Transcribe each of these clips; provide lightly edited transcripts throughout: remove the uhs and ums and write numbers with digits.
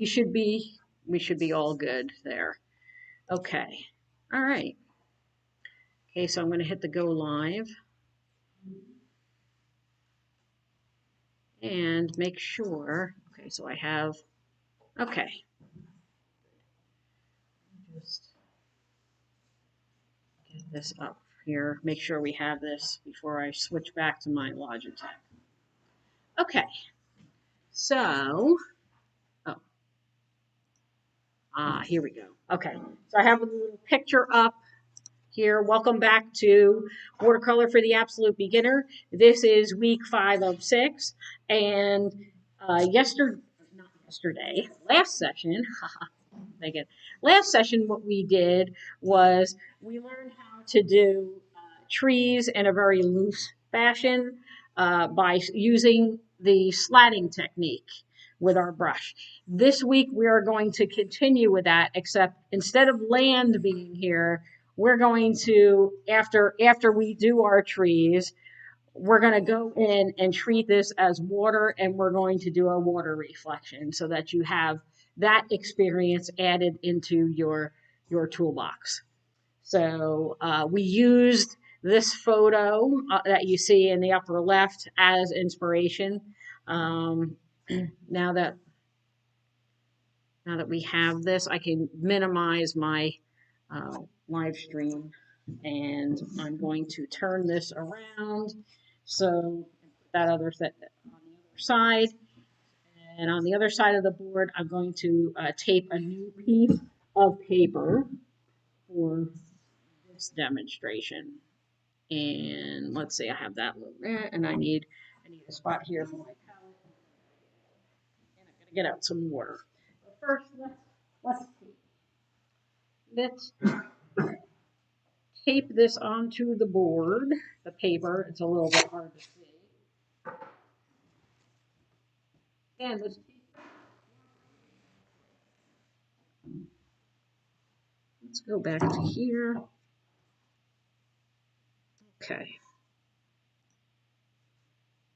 we should be all good there. Okay. All right. Okay, so I'm going to hit the go live and make sure. Okay, so I have, okay. Just get this up here. Make sure we have this before I switch back to my Logitech. Okay. So, oh, here we go. Okay. So I have a little picture up here. Welcome back to Watercolor for the Absolute Beginner. This is week 5 of 6. And last session, last session what we did was we learned how to do trees in a very loose fashion by using the slatting technique with our brush. This week we are going to continue with that, except instead of land being here, we're going to, after we do our trees, we're going to go in and treat this as water, and we're going to do a water reflection so that you have that experience added into your toolbox. So we used this photo that you see in the upper left as inspiration. Now that we have this, I can minimize my live stream, and I'm going to turn this around. So that other set on the other side, and on the other side of the board, I'm going to tape a new piece of paper for this demonstration. And let's say I have that little bit, and I need a spot here for my palette, and I'm gonna get out some water. But first, let's tape this onto the board, the paper. It's a little bit hard to see. And let's go back to here. Okay.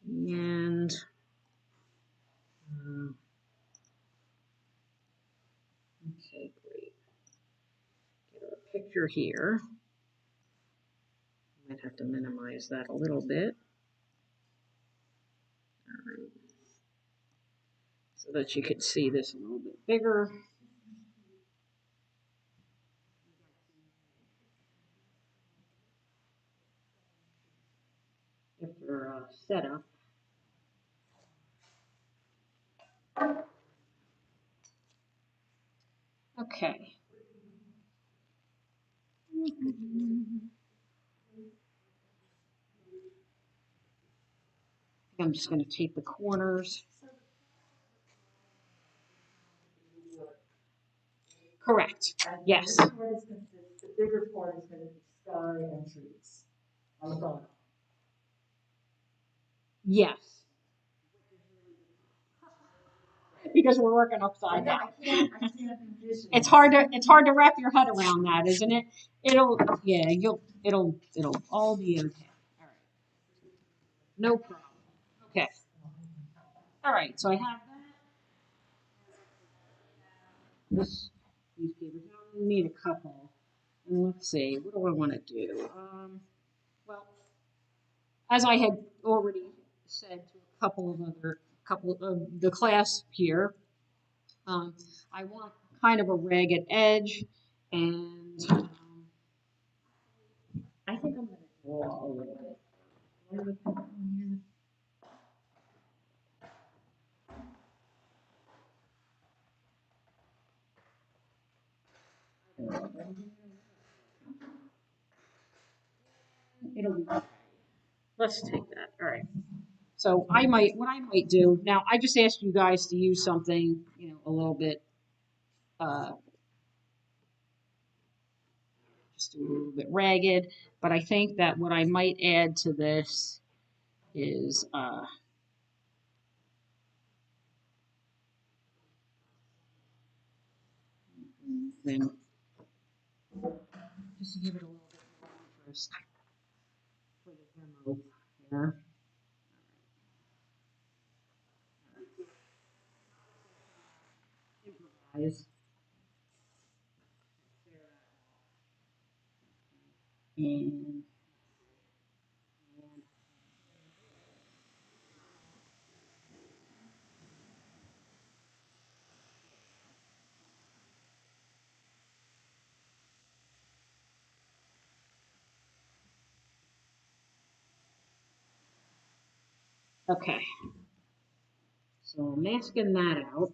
And okay, great. Get our picture here. Might have to minimize that a little bit. All right. So that you could see this a little bit bigger. After setup. Okay. I'm just going to tape the corners. Correct. Yes. The bigger part is going to be sky and trees on the photo. Yes. Because we're working upside down. It's hard to wrap your head around that, isn't it? It'll all be okay. All right. No problem. Okay. All right. So I have that. These papers. I need a couple. And let's see. What do I want to do? Well, as I had already said to a couple of the class here, I want kind of a ragged edge, and I think I'm going to draw a little bit. Let's take that. All right. So what I might do now, I just asked you guys to use something, a little bit, just a little bit ragged. But I think that what I might add to this is, then just to give it a little bit more interest for the demo here. eyes. And okay, so masking that out,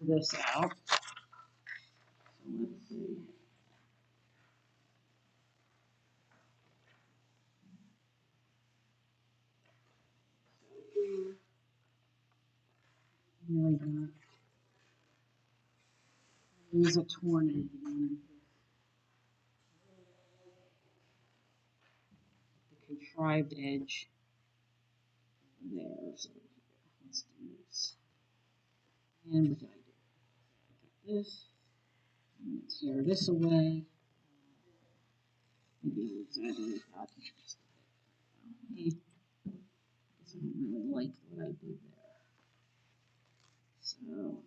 this out. So let's see. Really gonna use a tornado again. The contrived edge there. So let's do this. And what did I do? This. Tear this away. Maybe I'll exaggerate that just a bit. I don't really like what I did there. So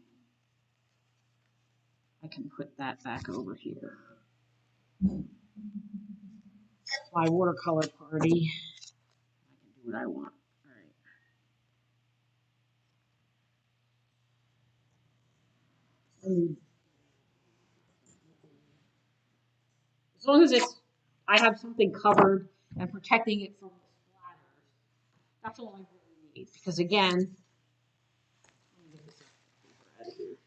I can put that back over here. My watercolor party. I can do what I want. All right. As long as I have something covered and protecting it from the splatters, that's all I really need. Because again, let me get this out of here.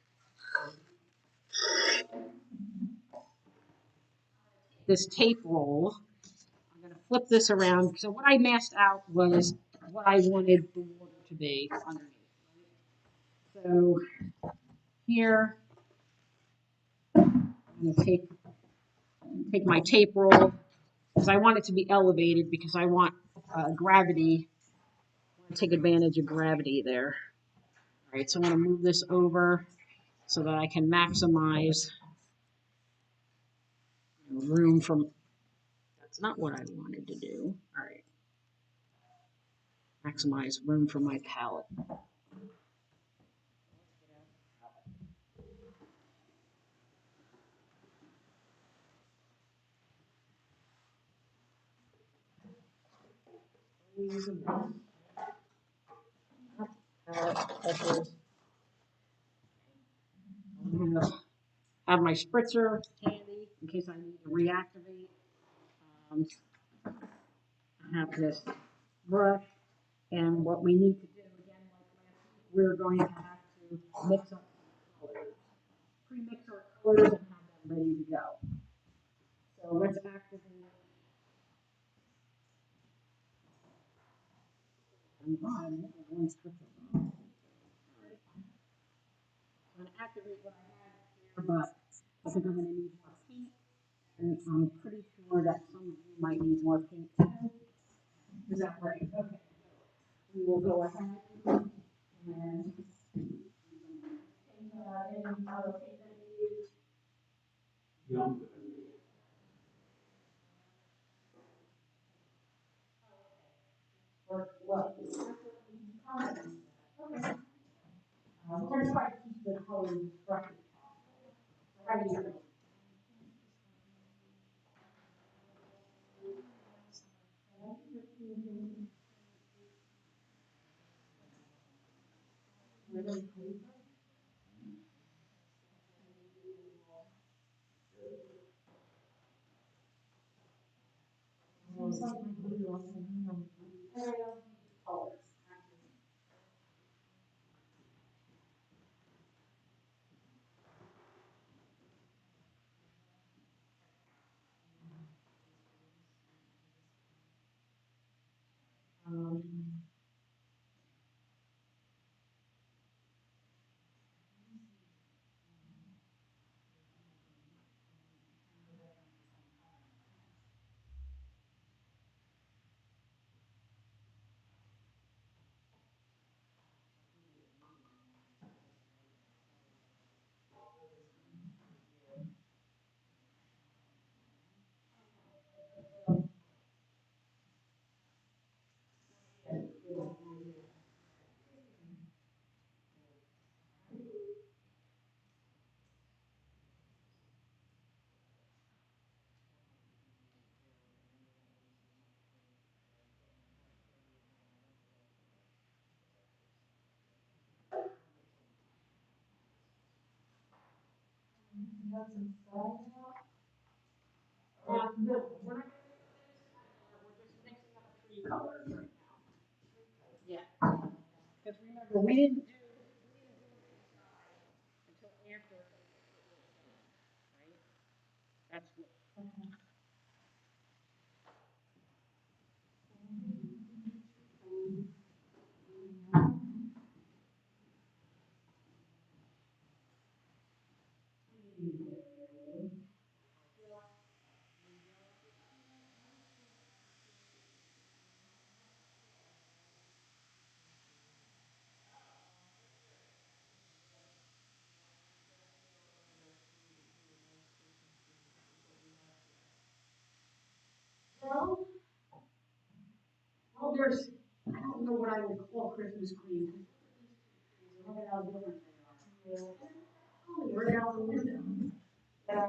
This tape roll, I'm going to flip this around. So what I masked out was what I wanted the water to be underneath. So here, I'm going to take my tape roll because I want it to be elevated because I want gravity. I want to take advantage of gravity there. All right, so I'm going to move this over so that I can maximize room from, that's not what I wanted to do. All right, maximize room for my palette. I'm going to have my spritzer handy in case I need to reactivate. I have this brush, and what we need to do again, like last week, we're going to have to mix up colors, pre-mix our colors, and have them ready to go. So let's activate. I'm one spritzer. I'm going to activate what I have here, but I think I'm going to need more paint, and I'm pretty sure that some of you might need more paint too. Is that right? Okay. We will go ahead and or what? Okay. We're going to try to keep the colors bright as possible. How do you feel? Really cool. Um, That's inside now? No, we're not gonna do this color, we're just mixing up tree colors right now. Yeah, because remember, we didn't do until after it was done, right? That's what. Well, well, there's, I don't know what I would call Christmas trees. Look at how different they are. Oh, right out the window. Yeah.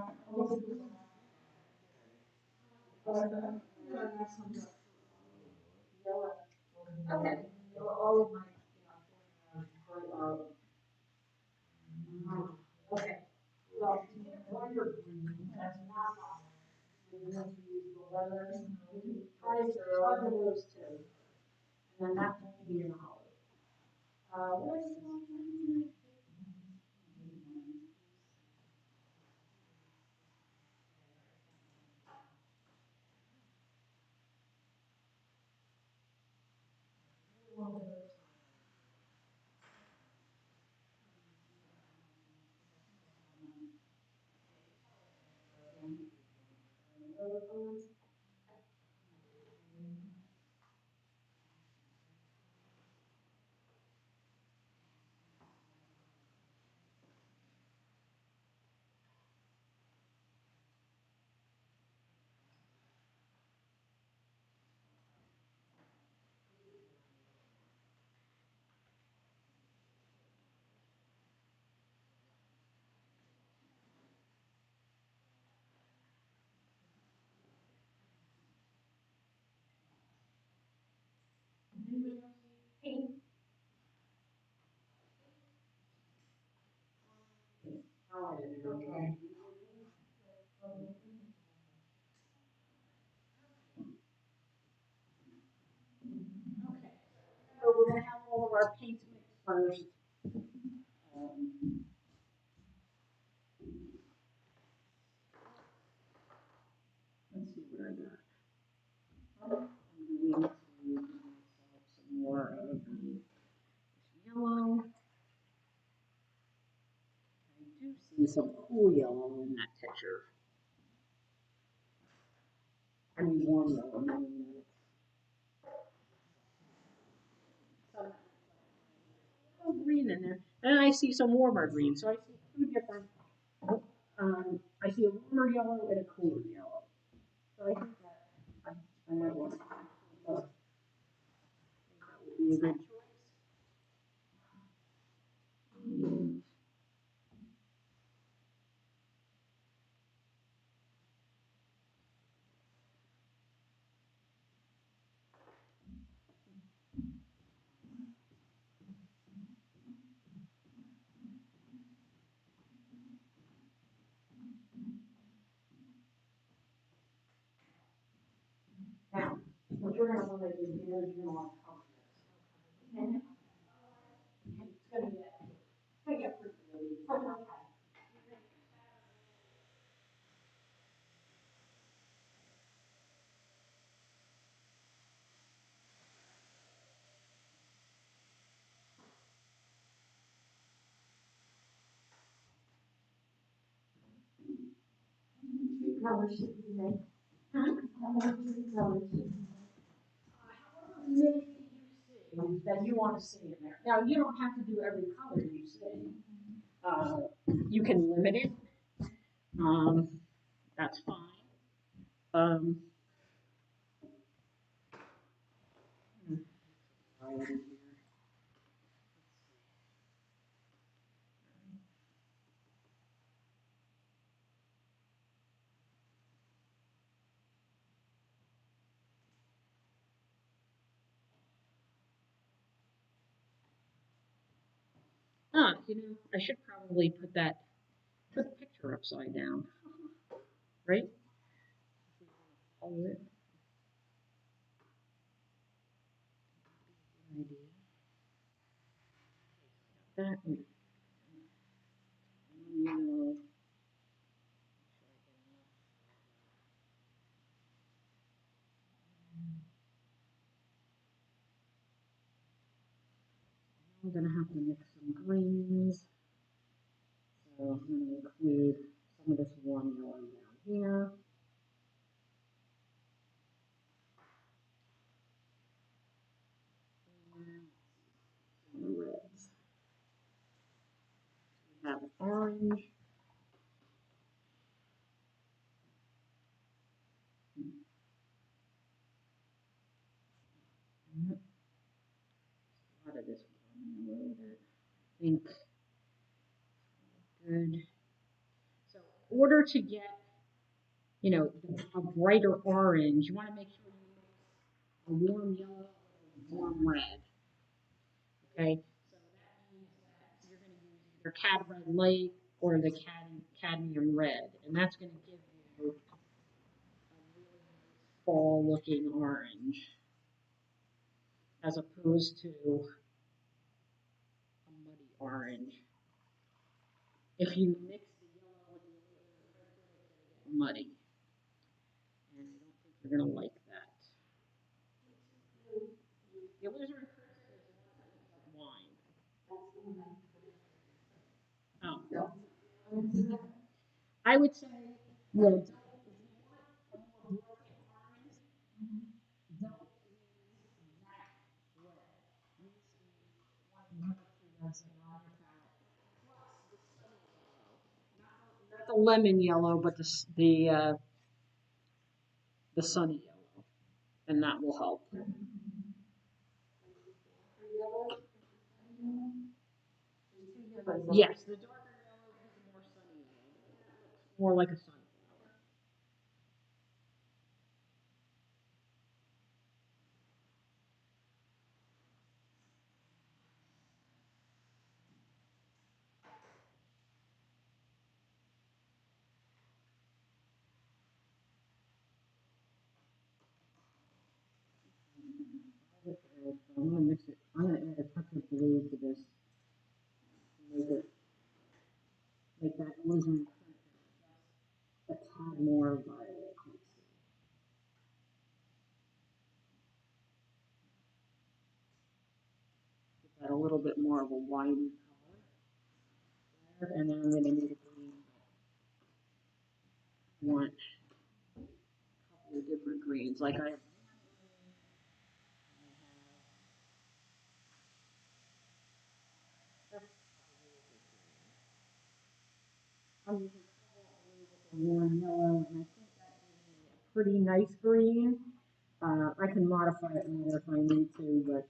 Okay. All of my, okay. Well, wonder green, that's not. We have to use the letters. We can try to those two. And then that won't be in hollow. What is this? Okay. Okay. So we're gonna have all of our paints mixed first. Um, let's see what I got. I'm going to give myself some more of the yellow. I do see some cool yellow in that picture. I mean, warm yellow. I mean, some green in there. And I see some warmer green. So I see two different. I see a warmer yellow and a cooler yellow. So I think that I might want to both. That would be a good choice. Now, what you're going to want to do is you're going to want to color this. And it's going to get pretty really. Two colors should be made. How many colors should be made? Maybe you see that you want to see in there. Now, you don't have to do every color you see. You can limit it. Um, that's fine. Um, you know, I should probably put that put the picture upside down, right? Hold it. That, yellow. I'm gonna have to mix some greens. So I'm gonna include some of this warm yellow down here. And the reds. We have orange. A lot of this warm yellow that I think good. So in order to get, you know, a brighter orange, you want to make sure you mix a warm yellow with a warm red. Okay, so that means that you're going to use either cad red light or the cadmium red, and that's going to give you a really nice fall looking orange as opposed to a muddy orange. If you mix the yellow with the red, it's going to get muddy, and I don't think you're going to like that. The alizarin crimson is the one that looks like wine. Oh. I would say, you know, if you want a more brilliant orange, don't use that red. Use the one you have to that's on your palette. Plus the sunny yellow. Not the lemon yellow, but the sunny yellow. And that will help. Yes, the darker yellow is a more sunny yellow. That looks more like a sunflower. I'm gonna mix it. I'm gonna add a touch of blue to this to make that alizarin a tad more violet. Get that a little bit more of a wine color. And then I'm gonna need a green. I want a couple of different greens. Like I I'm using warm yellow, and I think that gives me a pretty nice green. I can modify it later if I need to, but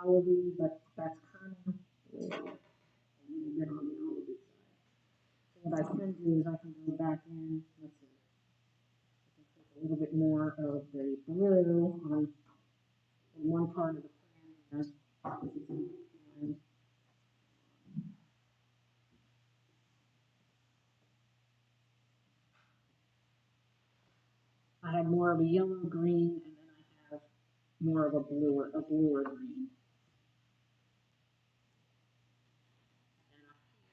olivey, but that's kind of a little bit on the olivey side. So what I can do is I can go back in, let's see, I can take a little bit more of the blue on one part of the plan. I have more of a yellow green, and then I have more of a bluer green.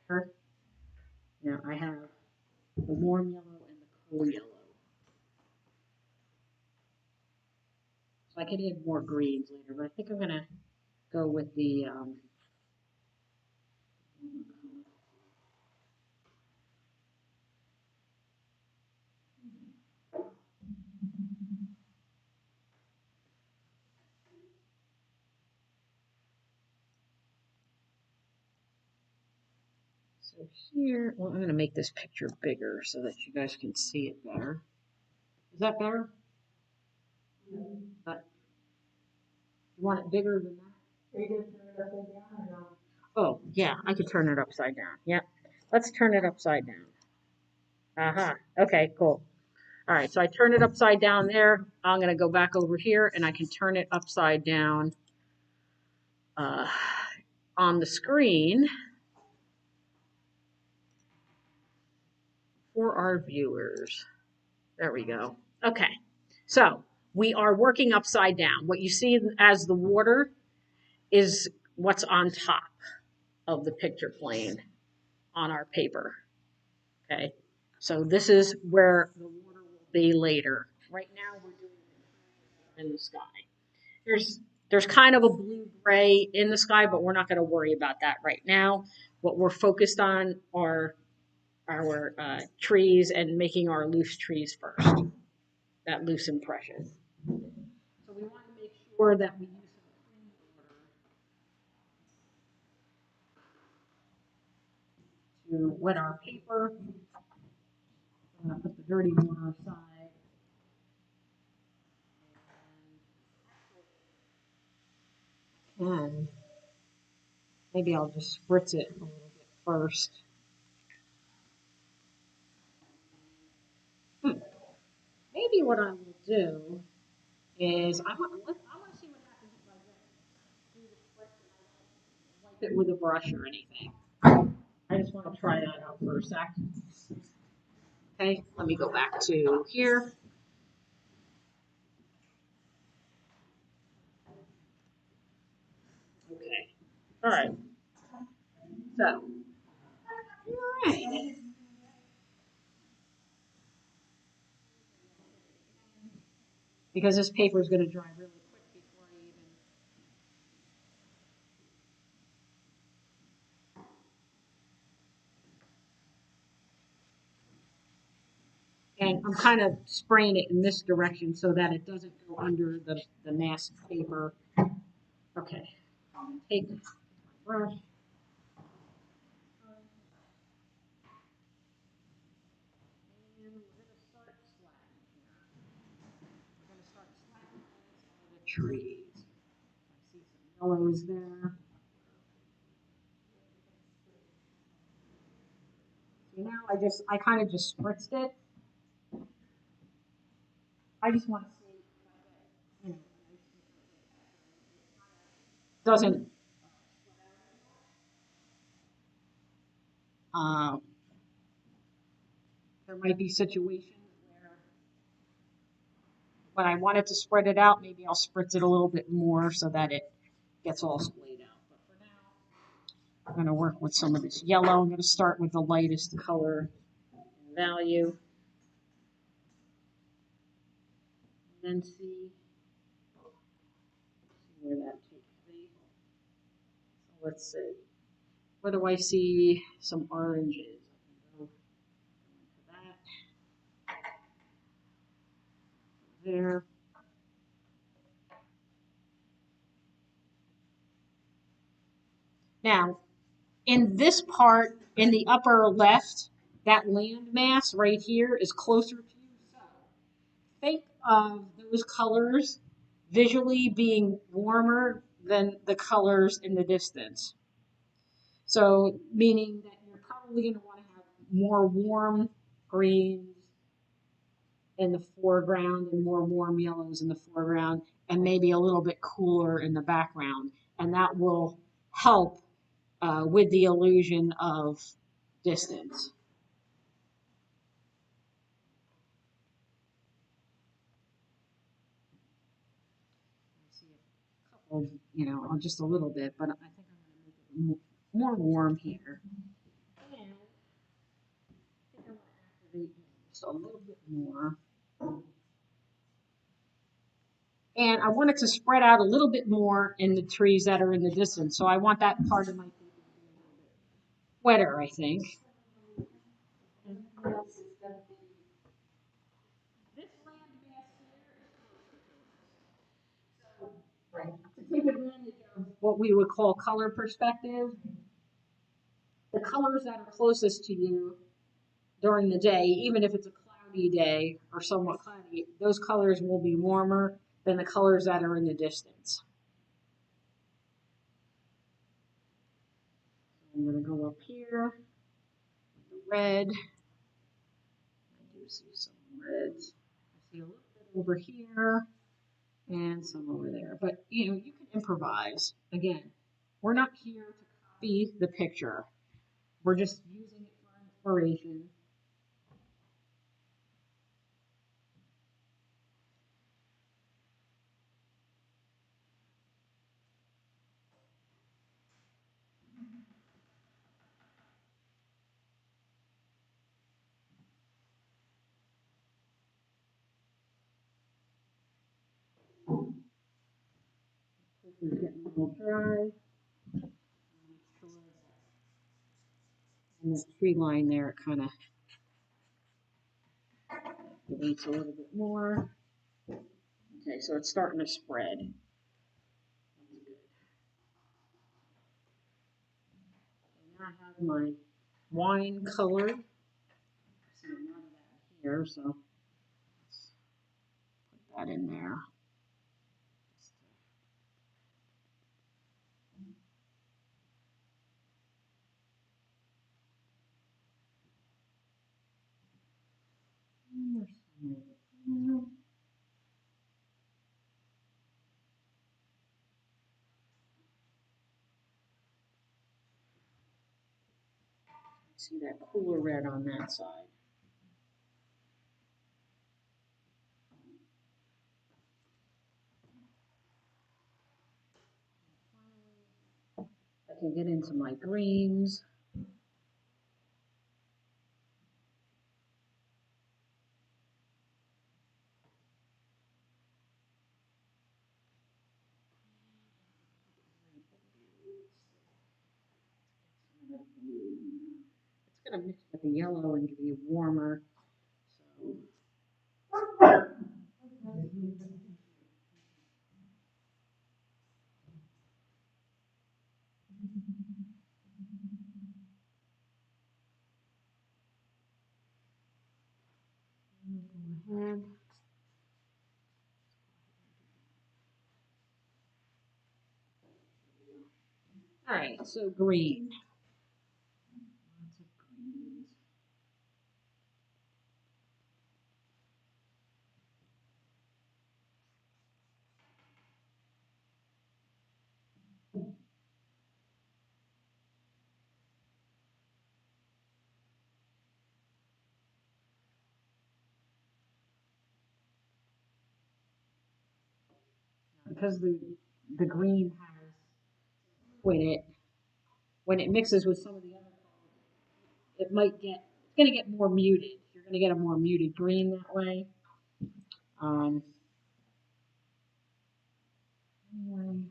And up here, I have the warm yellow and the cool yellow. So I could add more greens later, but I think I'm gonna go with the so here, well, I'm gonna make this picture bigger so that you guys can see it better. Is that better? But you want it bigger than that? Are you gonna turn it upside down or no? Oh, yeah, I could turn it upside down. Yep. Let's turn it upside down. Uh-huh. Okay, cool. All right, so I turn it upside down there. I'm gonna go back over here and I can turn it upside down uh, on the screen for our viewers. There we go. Okay, so we are working upside down. What you see as the water is what's on top of the picture plane on our paper. Okay, so this is where the water will be later. Right now we're doing it in the sky. There's kind of a blue gray in the sky, but we're not going to worry about that right now. What we're focused on are our trees and making our loose trees first, that loose impression. So we want to make sure that we use some clean water to wet our paper. I'm going to put the dirty water aside. And maybe I'll just spritz it a little bit first. Maybe what I will do is I want to see what happens if I do the spritz and I don't wipe it with a brush or anything. I just want to try that out for a sec. Okay, let me go back to here. Okay, all right. So, all right. Because this paper is going to dry really quick before I even. And I'm kind of spraying it in this direction so that it doesn't go under the mask paper. Okay, I'm going to take my brush. And we're going to start slacking here. We're going to start slacking on the trees. I see some yellows there. So now I kind of just spritzed it. I just want to see, you know, doesn't. Um, there might be situations where when I wanted to spread it out, maybe I'll spritz it a little bit more so that it gets all splayed out. But for now, I'm going to work with some of this yellow. I'm going to start with the lightest color value. And then see where that takes me. So let's see. Where do I see some oranges? I can go into that. There. Now, in this part, in the upper left, that land mass right here is closer to you. So think of those colors visually being warmer than the colors in the distance. So meaning that you're probably going to want to have more warm greens in the foreground and more warm yellows in the foreground and maybe a little bit cooler in the background. And that will help with the illusion of distance. I see a couple, just a little bit, but I think I'm going to make it more warm here. And I think I'm going to activate just a little bit more. And I want it to spread out a little bit more in the trees that are in the distance. So I want that part of my paper to be a little bit wetter, I think. This land mass here is to take advantage of what we would call color perspective. The colors that are closest to you during the day, even if it's a cloudy day or somewhat cloudy, those colors will be warmer than the colors that are in the distance. I'm going to go up here, the red. I do see some reds. I see a little bit over here and some over there. But you can improvise. Again, We're not here to copy the picture. We're just using it for inspiration. This is getting a little dry. Make sure that in the tree line there, it kind of debates a little bit more. Okay, so it's starting to spread. That's good. Now I have my wine color. See a lot of that here, so let's put that in there. See that cooler red on that side. I can get into my greens. It's going to mix with the yellow and be warmer. So. Go ahead. All right, so green. Lots of greens. Because the green has when it mixes with some of the other colors, it's going to get more muted. You're going to get a more muted green that way. Um, anyway.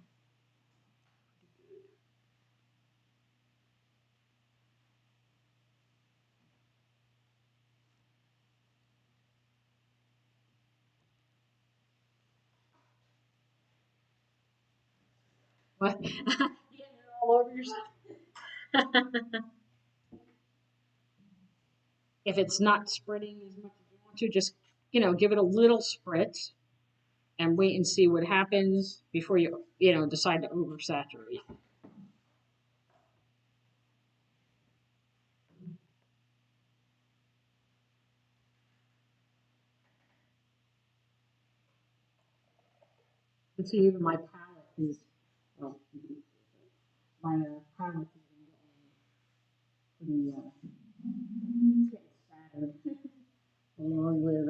What? You getting it all over yourself? If it's not spreading as much as you want to, just give it a little spritz and wait and see what happens before you decide to oversaturate. You can see even my palette is well, my palette is pretty it's getting scattered along with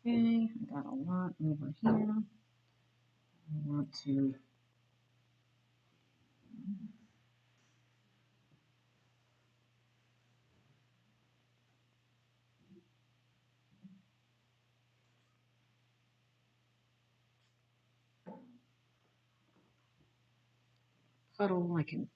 okay, I got a lot over here. I want to puddle. I can.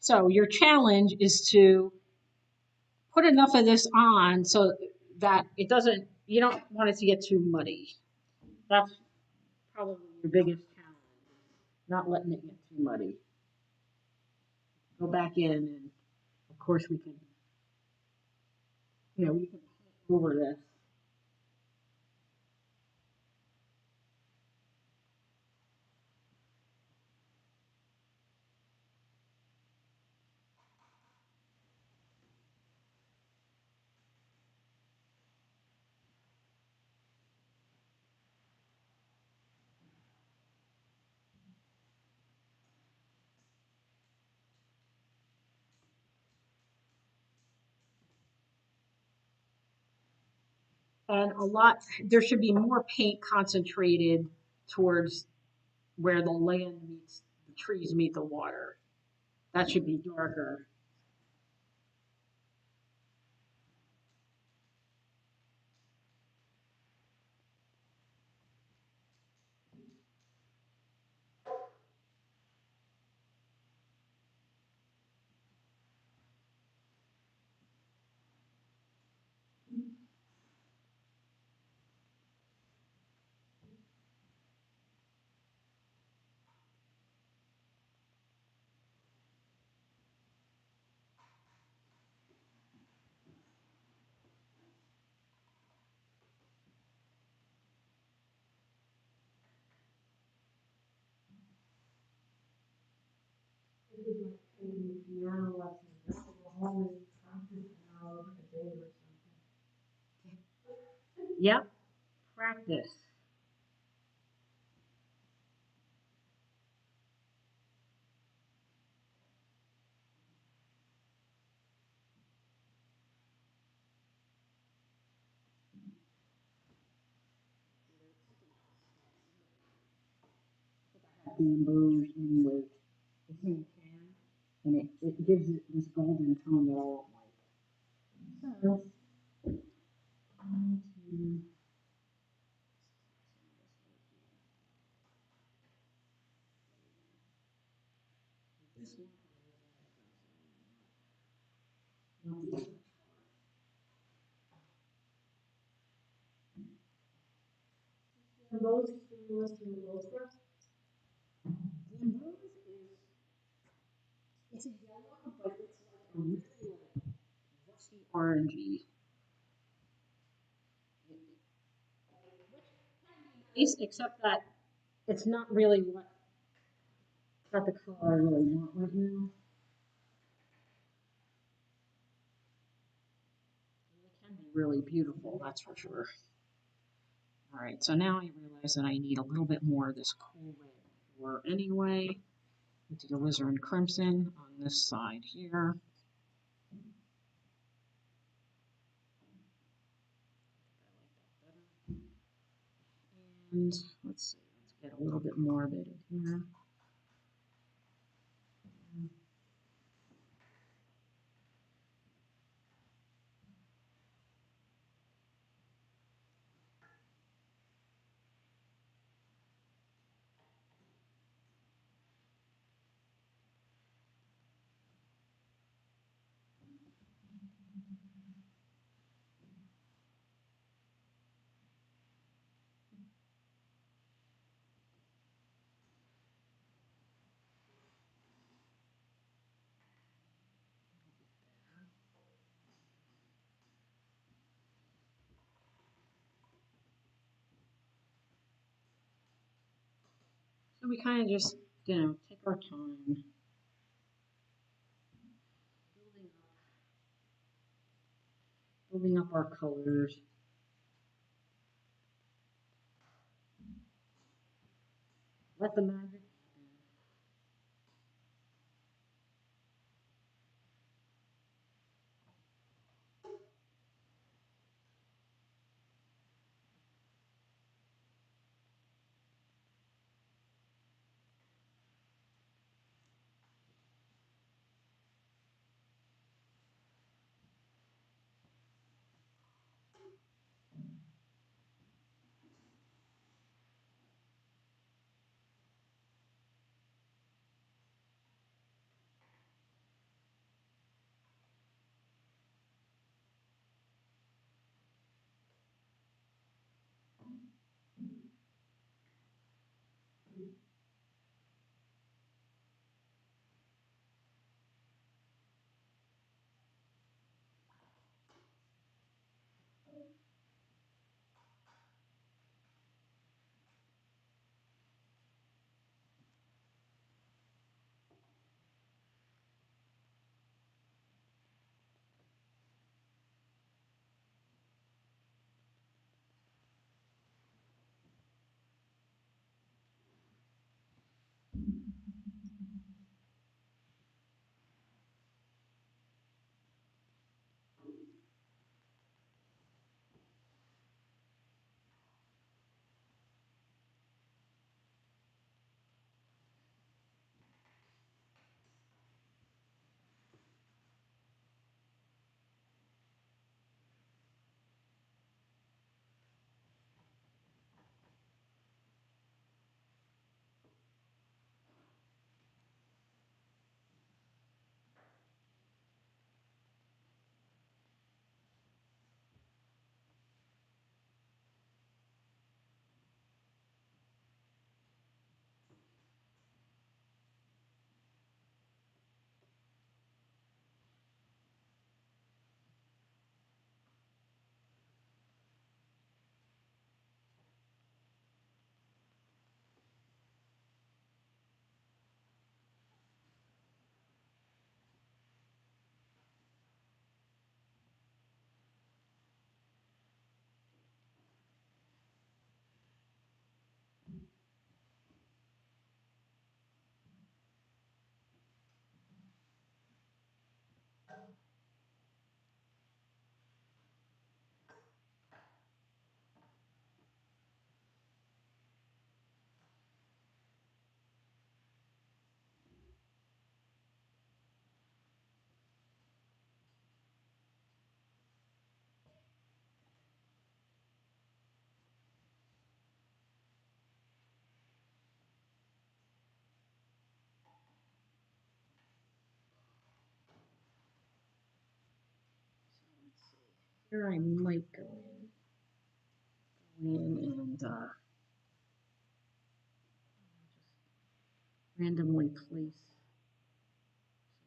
So your challenge is to put enough of this on so that you don't want it to get too muddy. That's probably your biggest challenge, not letting it get too muddy. Go back in and of course we can paint over this. And there should be more paint concentrated towards where the land meets, the trees meet the water. That should be darker. This is like taking piano lessons. This is a whole practice an hour a day or something. Yep, practice. Bamboo in with the same can, and it gives it this golden tone that I don't like. So, And those stimulus and those are bamboo is it's a yellow, but it's like a really like rusty orangey. Nice, except that it's not really not the color I really want right now. It can be really beautiful, that's for sure. All right, so now I realize that I need a little bit more of this cool red or anyway, with the alizarin crimson on this side here. And let's see, let's get a little bit more of it in here. So we kind of just, take our time building up our colors. Let the magic. here I might go in and just randomly place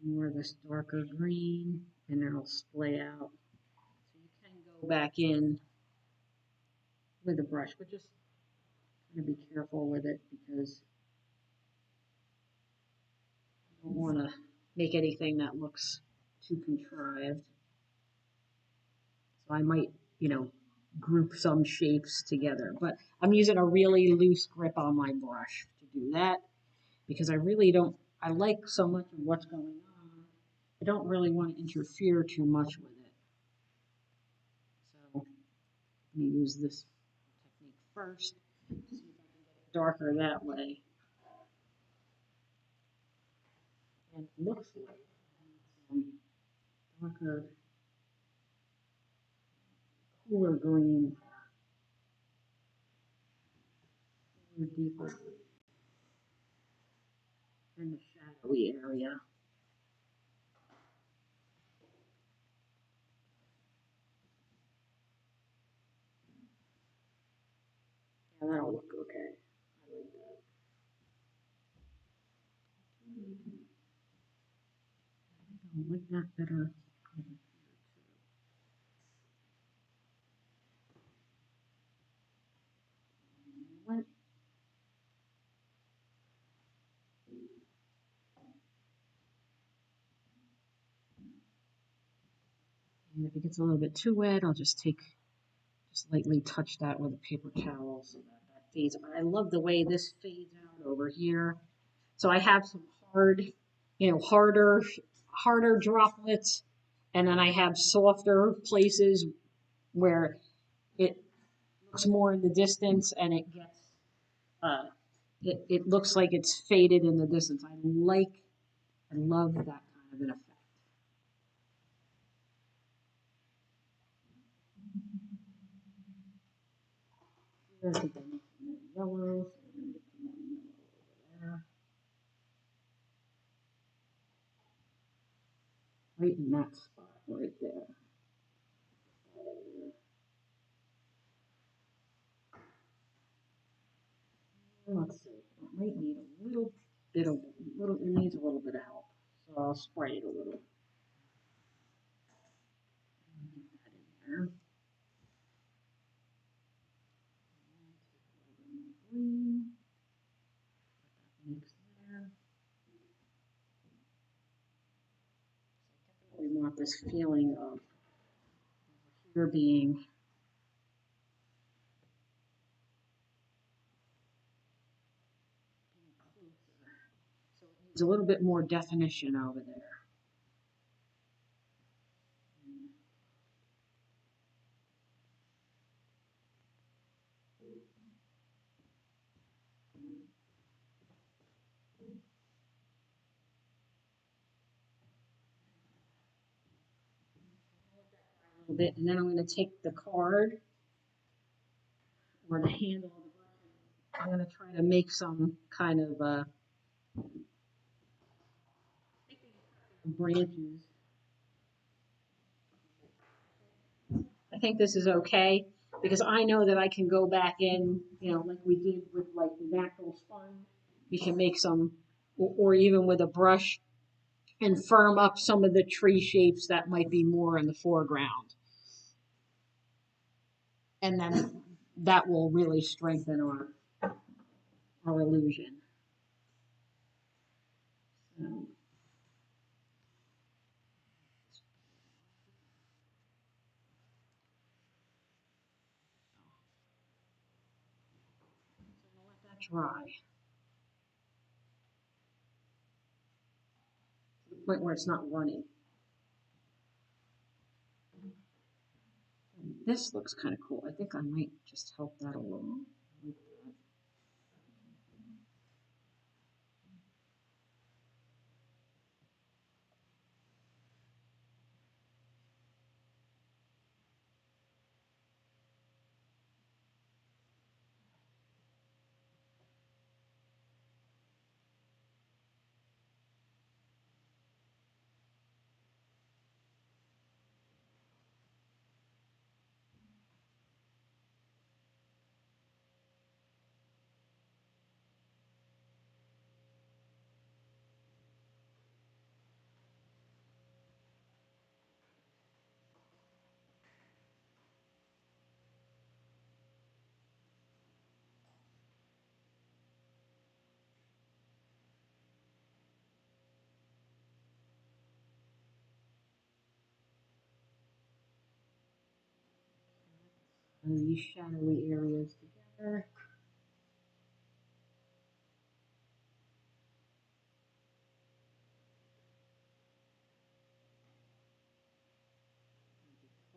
some more of this darker green, and it'll splay out. So you can go back in with a brush, but just kind of be careful with it because you don't want to make anything that looks too contrived. So I might, group some shapes together, but I'm using a really loose grip on my brush to do that because I really don't, I like so much of what's going on. I don't really want to interfere too much with it. So let me use this technique first, see if I can get it darker that way. And it looks like some darker, cooler green, cooler, deeper in the shadowy area. Yeah, that'll look okay. I like that. I like that better. What? And if it gets a little bit too wet, I'll just lightly touch that with a paper towel so that fades. But I love the way this fades out over here. So I have some hard, harder droplets, and then I have softer places where it looks more in the distance and it gets, it looks like it's faded in the distance. I love that kind of an effect. Here, I think I need some more yellow, so I'm going to get some more yellow over there. Right in that spot, right there. Let's see, it might need a little bit of, it needs a little bit of help. So I'll spray it a little. Get that in there. Green. Mix there. We want this feeling of here being closer. So it needs a little bit more definition over there. A little bit, and then I'm going to take the card or the handle of the brush. I'm going to try to make some kind of branches. I think this is okay because I know that I can go back in, like we did with like the natural sponge. We can make some, or even with a brush, and firm up some of the tree shapes that might be more in the foreground. And then that will really strengthen our illusion. So, let that dry to the point where it's not running. And this looks kind of cool. I think I might just help that along. these shadowy areas together.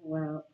Pull out.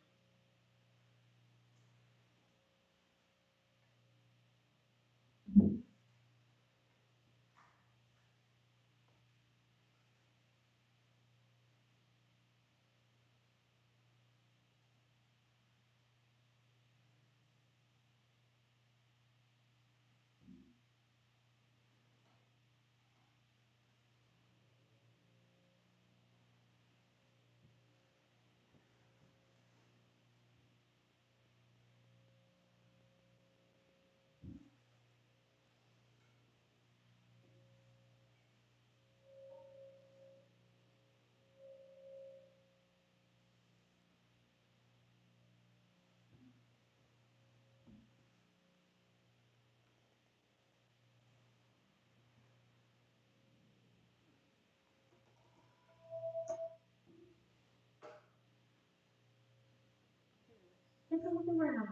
Take a look around.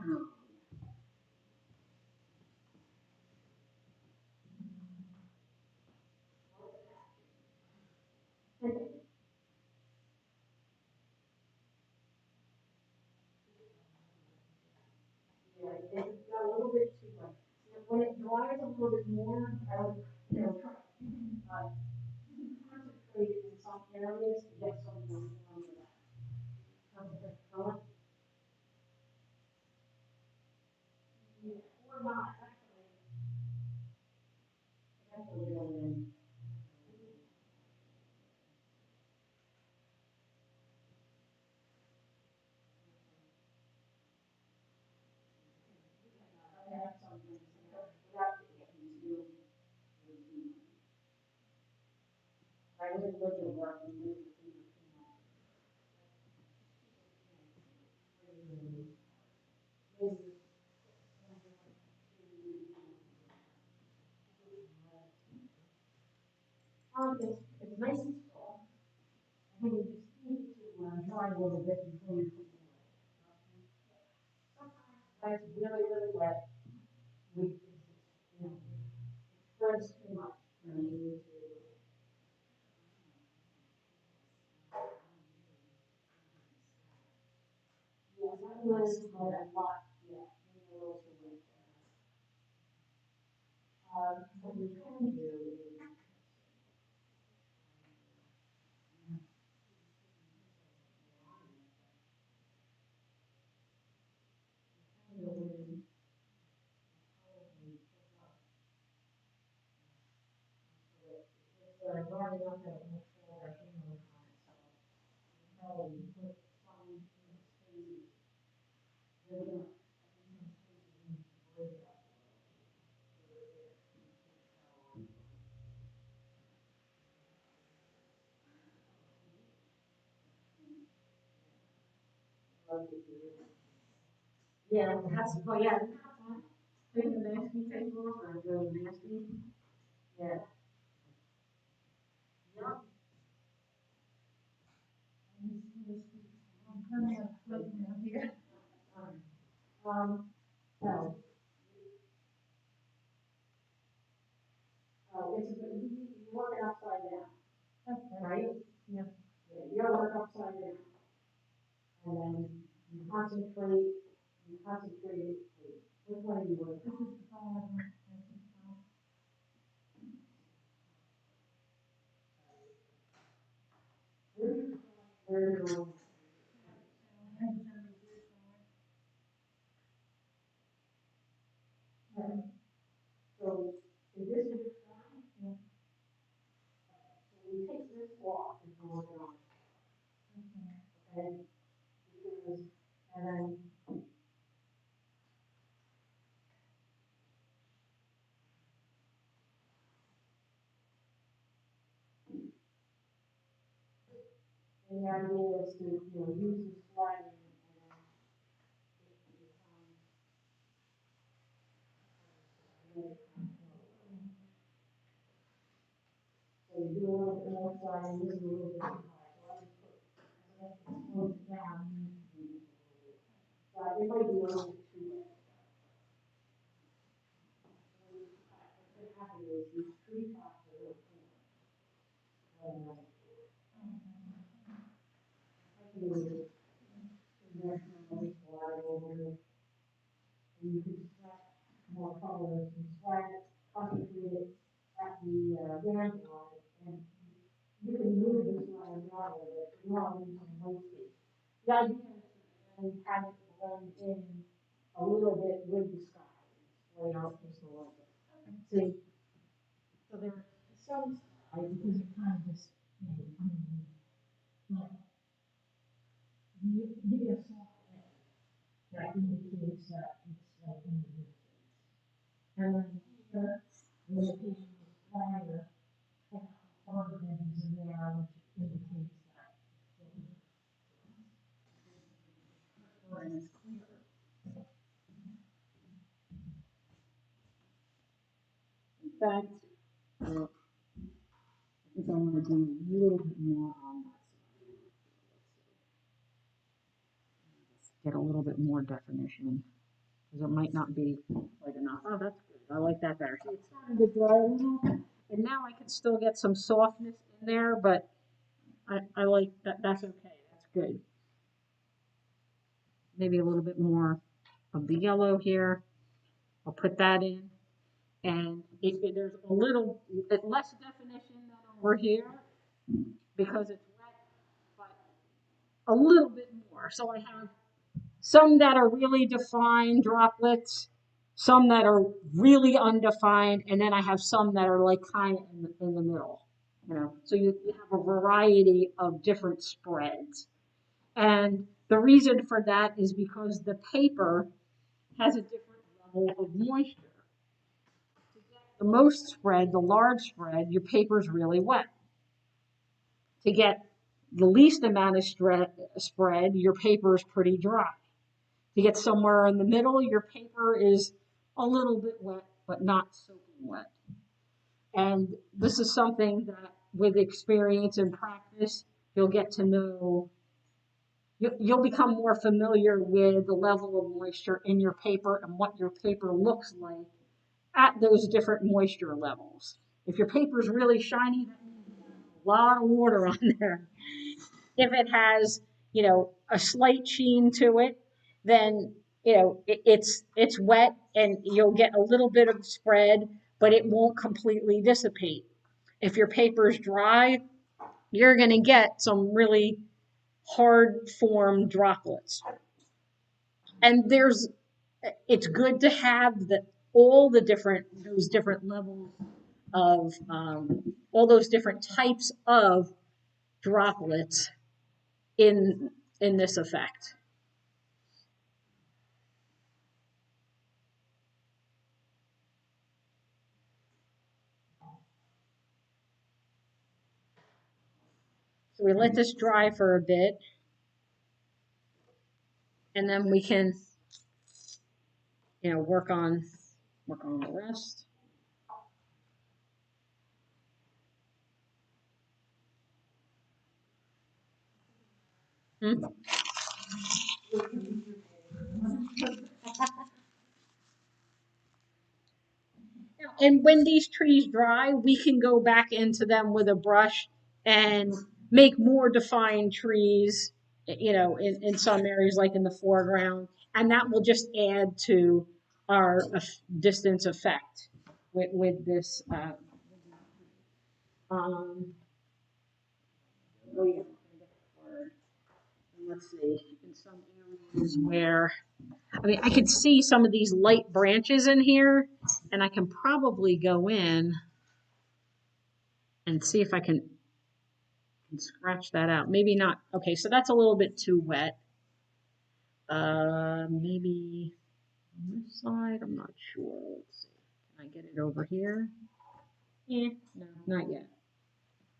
Yeah, it's got a little bit too much. When it dries a little bit more, I would, try, concentrate in some areas to get some of that. Concentrate on. Yeah, or not, actually go in. I have some things without getting too. I would look at work and look at things. It's nice and soft. I think you just need to dry a little bit before you put it away. Sometimes when it's really, really wet, we, it spreads too much. And you need to. Yeah, that was a lot, yeah, maybe a little too wet. What we can do is. Drawing up that it makes sure that you know so probably put some spaces. There's some spaces in to break it up. Yeah, that's, well, yeah. Take the nasty tape off or really nasty. Yeah. Yep. I'm kind of flipping out here. No. You work it upside down. Okay. Right? Yeah. You don't work upside down. And then you concentrate, which one do you work? This is the five. Where you're. So, if this is your time, so we take this off and go it on. Okay? Because, and then, and the idea is to, use the sliding and then so you do a little bit more sliding, this is a little bit high. So I just put, as I slow it down, but it might be a little bit too late. I'm happy with these tree tops are really cool. I can do it. There's no water over it. And you can select more colors and select, concentrate it at the band line, and you can move this line around with it, you want to use some white space. The idea is to then have it blend in a little bit with the sky, lay out just a little bit. See, so there's some sky because it kind of just, but you give it a soft edge that indicates that it's like in the distance. And then here, the location is prior, part of it is in there, which indicates that. And it's clear. In fact, I think I want to do a little bit more on that side. Get a little bit more definition, because it might not be quite enough. Oh, that's good. I like that better. See, it's starting to dry a little, and now I can still get some softness in there, but I like that. That's okay. That's good. Maybe a little bit more of the yellow here. I'll put that in. And there's a little less definition than over here because it's wet, but a little bit more. So I have some that are really defined droplets, some that are really undefined, and then I have some that are like kind of in the middle. So you have a variety of different spreads. And the reason for that is because the paper has a different level of moisture. The most spread, the large spread, your paper is really wet. To get the least amount of spread, your paper is pretty dry. To get somewhere in the middle, your paper is a little bit wet, but not soaking wet. And this is something that with experience and practice, you'll get to know, you'll become more familiar with the level of moisture in your paper and what your paper looks like at those different moisture levels. If your paper is really shiny, that means a lot of water on there. If it has, a slight sheen to it, then it's wet and you'll get a little bit of spread, but it won't completely dissipate. If your paper is dry, you're going to get some really hard formed droplets. And it's good to have all those different levels of all those different types of droplets in this effect. So we let this dry for a bit, and then we can, work on the rest. And when these trees dry, we can go back into them with a brush and make more defined trees, in some areas like in the foreground. And that will just add to our distance effect with this. Oh yeah, let's see, in some areas where, I could see some of these light branches in here, and I can probably go in and see if I can scratch that out. Maybe not. Okay, so that's a little bit too wet. Maybe on this side, I'm not sure. Let's see. Can I get it over here? Yeah, no, not yet.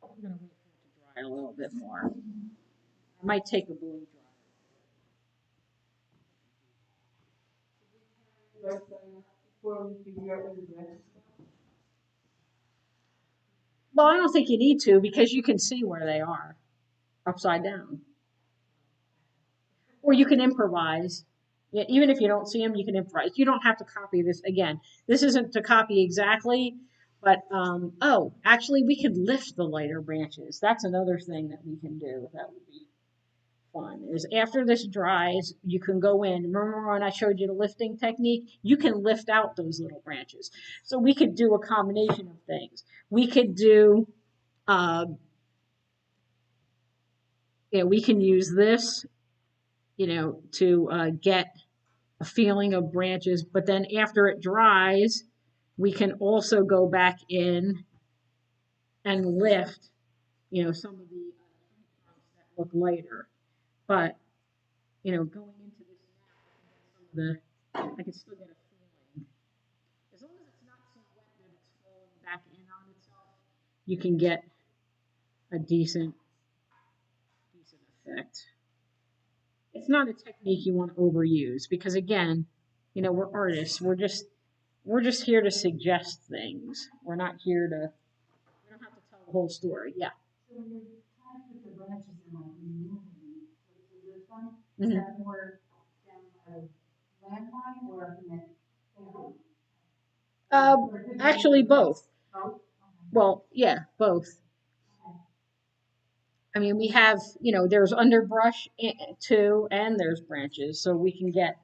I'm gonna wait for it to dry a little bit more. I might take a blow dryer. Well, I don't think you need to because you can see where they are upside down. Or you can improvise. Yeah, even if you don't see them, you can improvise. You don't have to copy this again. This isn't to copy exactly, but oh, actually, we could lift the lighter branches. That's another thing that we can do. That would be fun. Is after this dries, you can go in. Remember when I showed you the lifting technique? You can lift out those little branches. So we could do a combination of things. We could do, uh, yeah, we can use this, to get a feeling of branches, but then after it dries, we can also go back in and lift, some of the trunks that look lighter. But, going into this now, I can still get a feeling. As long as it's not so wet that it's falling back in on itself, you can get a decent effect. It's not a technique you want to overuse because again, we're artists. We're just here to suggest things. We're not here to. We don't have to tell the whole story. Yeah. So when you're trying to put the branches in, like removing, so this one, is Mhm. that more down by the landline or up in the Actually, both. both? Well, yeah, both. Okay. I mean, we have, there's underbrush too, and there's branches, so we can get.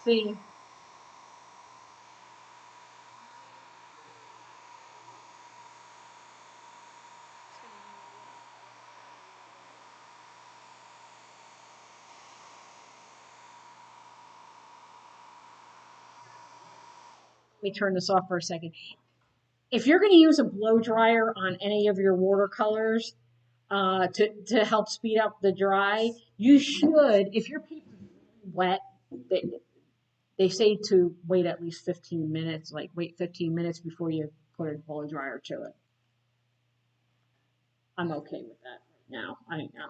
See, let me turn this off for a second. If you're going to use a blow dryer on any of your watercolors, to help speed up the dry, you should, if your paper is really wet, they, they say to wait at least 15 minutes, like wait 15 minutes before you put a blow dryer to it. I'm okay with that right now.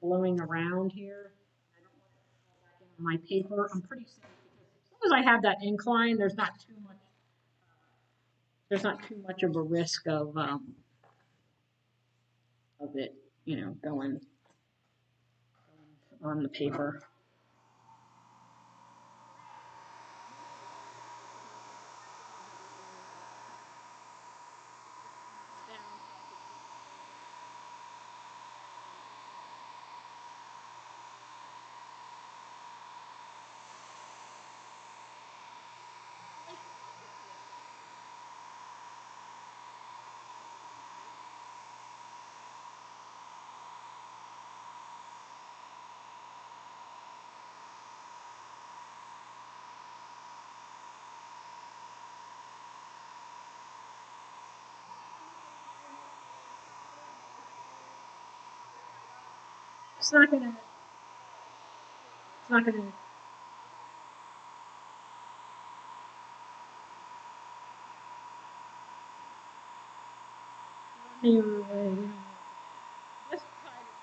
Blowing around here. I don't want it to fall back in my paper. I'm pretty safe because as long as I have that incline, there's not too much of a risk of it, going on the paper. It's not gonna. It's not gonna. Just try to.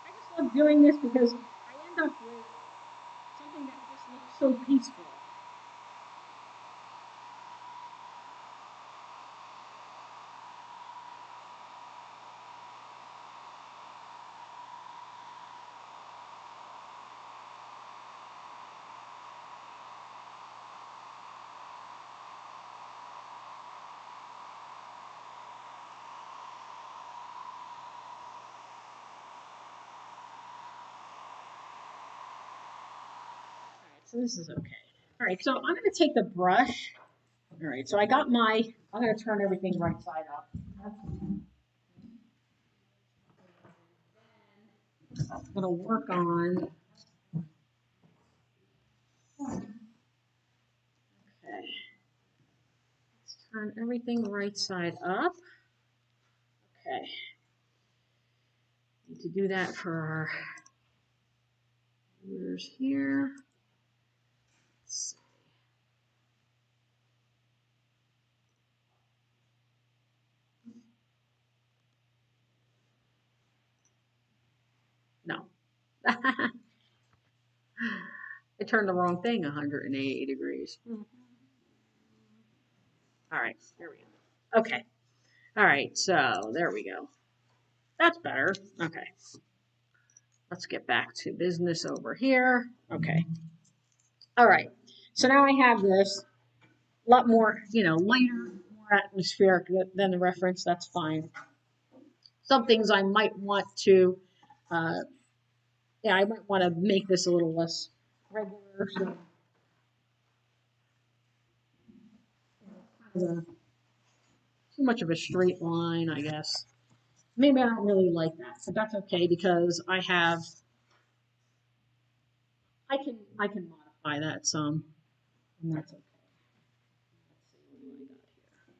I just love doing this because I end up with something that just looks so peaceful. So this is okay. All right, so I'm going to take the brush. All right, so I got my, I'm going to turn everything right side up. I'm going to work on, okay, let's turn everything right side up. Okay, need to do that for our viewers here. Let's see. No. I turned the wrong thing 180 degrees. All right, there we go. Okay. All right, so there we go. That's better. Okay. Let's get back to business over here. Okay. All right. So now I have this a lot more, lighter, more atmospheric than the reference. That's fine. Some things I might want to, uh, I might want to make this a little less regular. So, too much of a straight line, I guess. Maybe I don't really like that, but that's okay because I can modify that some, and that's okay. Let's see what do I got here.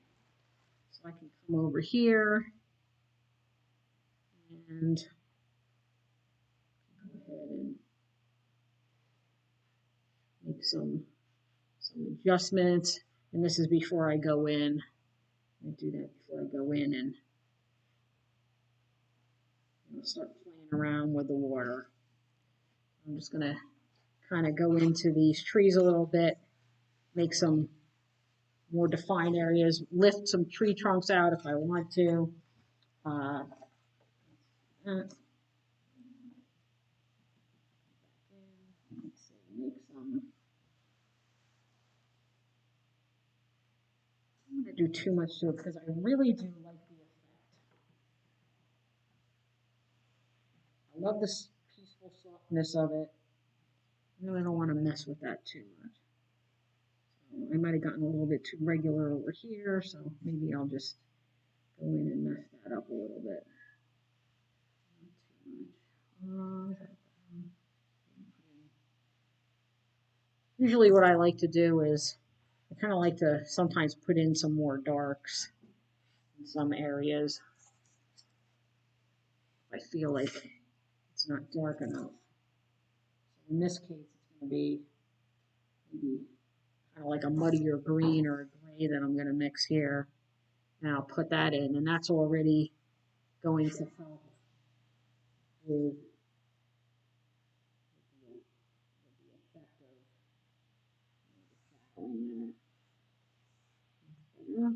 So I can come over here and go ahead and make some adjustments. And this is before I go in. I do that before I go in and start playing around with the water. I'm just going to kind of go into these trees a little bit, make some more defined areas, lift some tree trunks out if I want to. Let's see, make some. I don't want to do too much to it because I really do like the effect. I love this peaceful softness of it. I really don't want to mess with that too much. So I might have gotten a little bit too regular over here, so maybe I'll just go in and mess that up a little bit. Not too much. Usually what I like to do is I kind of like to sometimes put in some more darks in some areas. I feel like it's not dark enough. So in this case, it's going to be maybe kind of like a muddier green or a gray that I'm going to mix here. And I'll put that in, and that's already going to help with the effect of shadowing there.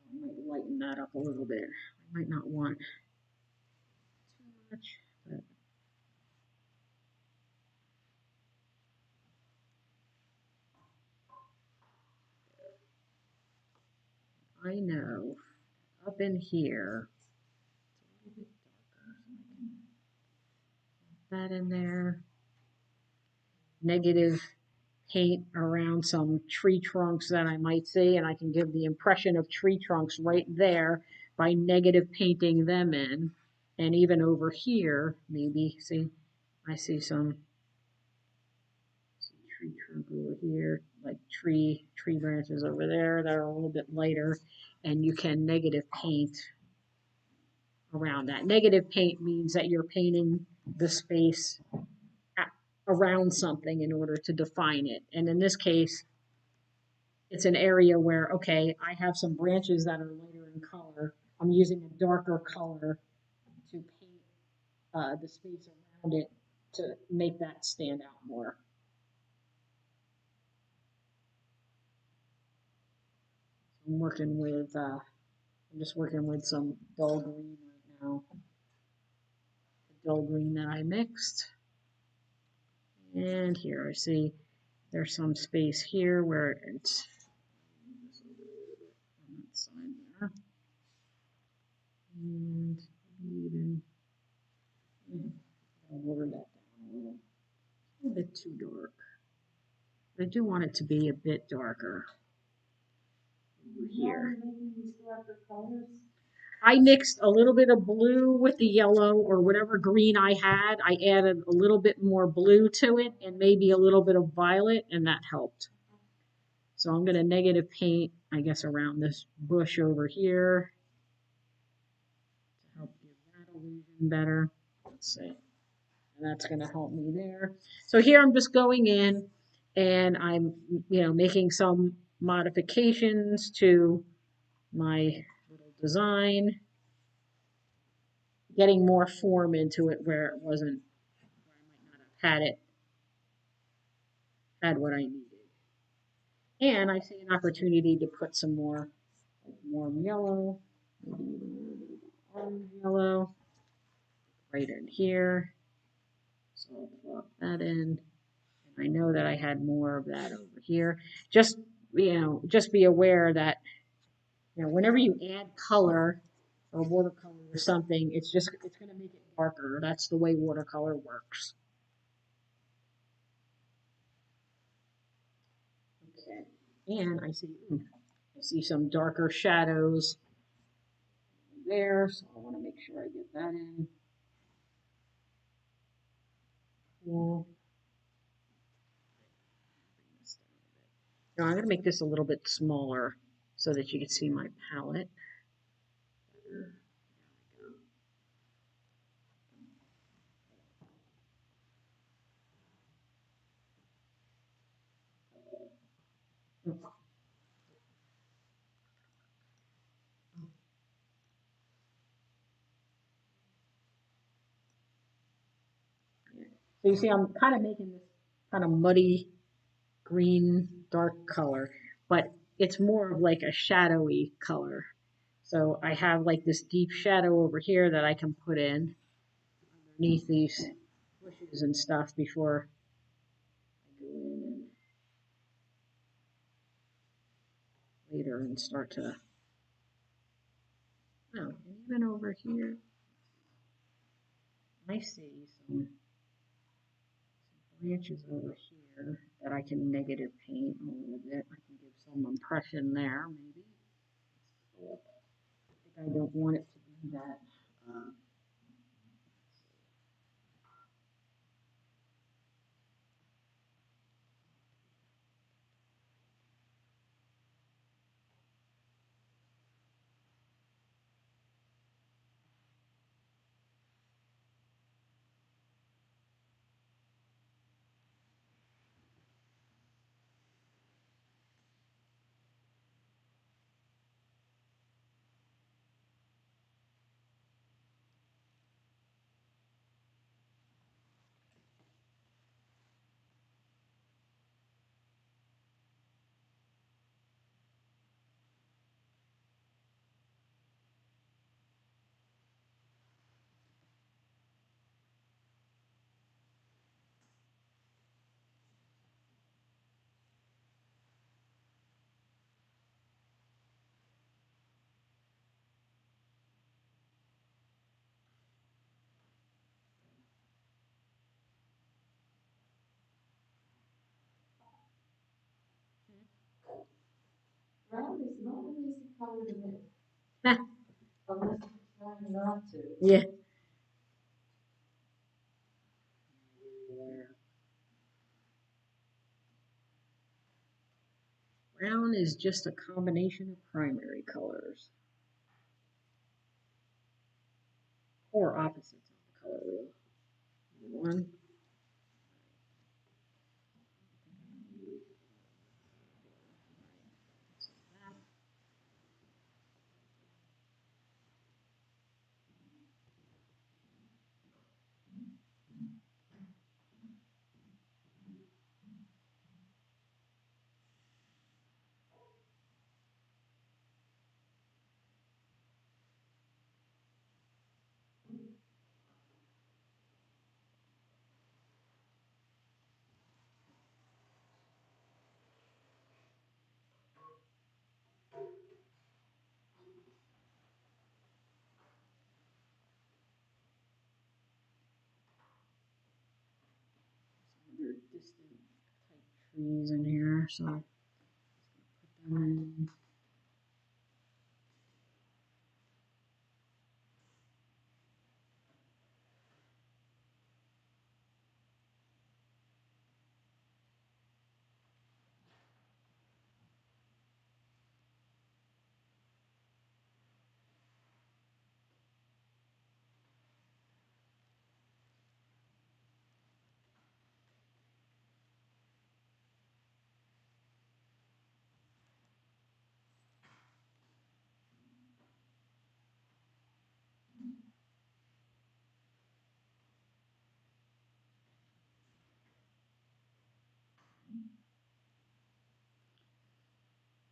I might lighten that up a little bit. I might not want too much, but I know up in here, it's a little bit darker, so I can put that in there. Negative paint around some tree trunks that I might see, and I can give the impression of tree trunks right there by negative painting them in. And even over here, maybe, see, I see some tree trunk over here, like tree branches over there that are a little bit lighter, and you can negative paint around that. Negative paint means that you're painting the space around something in order to define it. And in this case, it's an area where, okay, I have some branches that are lighter in color. I'm using a darker color to paint the space around it to make that stand out more. I'm just working with some dull green right now. The dull green that I mixed. And here I see there's some space here where it's on that side there. And even I'll water that down a a bit too dark. I do want it to be a bit darker over here. I mixed a little bit of blue with the yellow or whatever green I had. I added a little bit more blue to it and maybe a little bit of violet, and that helped. So I'm going to negative paint, I guess, around this bush over here to help give that illusion better. Let's see. And that's going to help me there. So here I'm just going in and I'm, making some modifications to my little design, getting more form into it where it wasn't, where I might not have had what I needed. And I see an opportunity to put some more warm yellow, maybe even a little bit of orange yellow right in here. So I'll plop that in. And I know that I had more of that over here. Just, just be aware that, whenever you add color or watercolor or something, it's going to make it darker. That's the way watercolor works. Okay. And I see some darker shadows there, so I want to make sure I get that in. Cool. Now I'm going to make this a little bit smaller so that you can see my palette. So you see I'm kind of making this kind of muddy green dark color, but it's more of like a shadowy color. So I have like this deep shadow over here that I can put in underneath these bushes and stuff before I go in and later and start to, oh, and even over here, I see some branches over here that I can negative paint a little bit. I can give some impression there, maybe. I think I don't want it to be that. Brown is not an easy color to make, Huh. unless you're trying not to. Yeah. Brown is just a combination of primary colors or opposites of the color wheel. One. distant type trees in here, so put them in.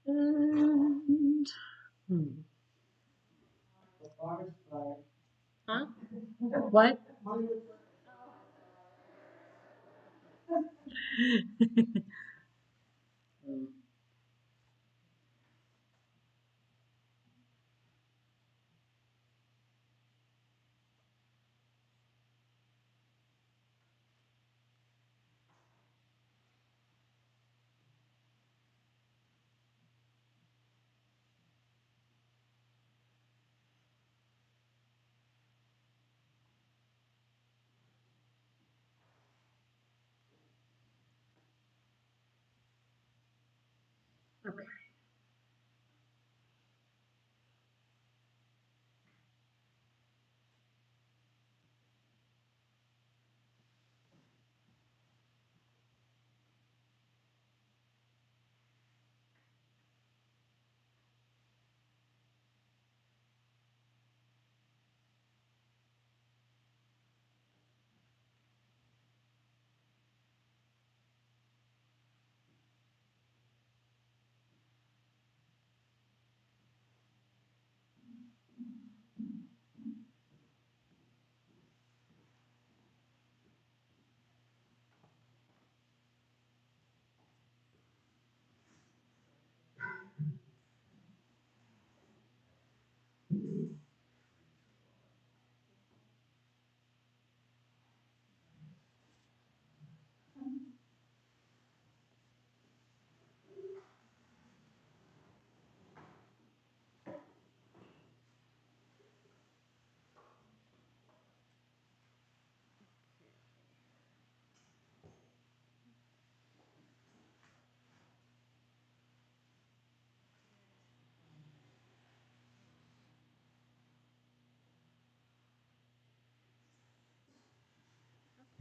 And, huh? What? Okay.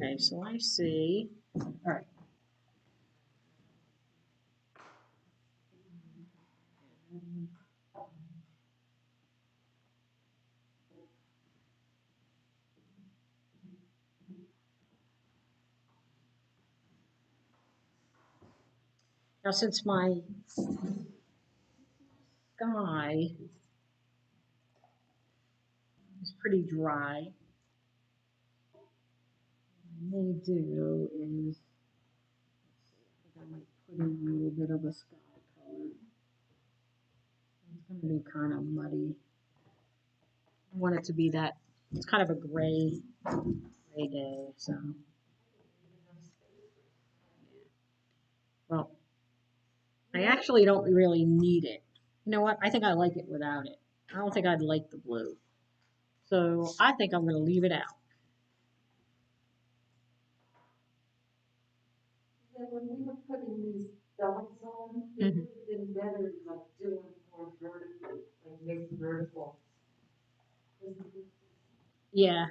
Okay, so I see. All right. Now, since my sky is pretty dry, what I may do is, I think I might put in a little bit of a sky color. It's going to be kind of muddy. I want it to be that, it's kind of a gray day, so. Well, I actually don't really need it. You know what? I think I like it without it. I don't think I'd like the blue. So I think I'm going to leave it out. Yeah, when we were putting these dots on, it would have been better to like do it more vertically, like make it vertical. Yeah.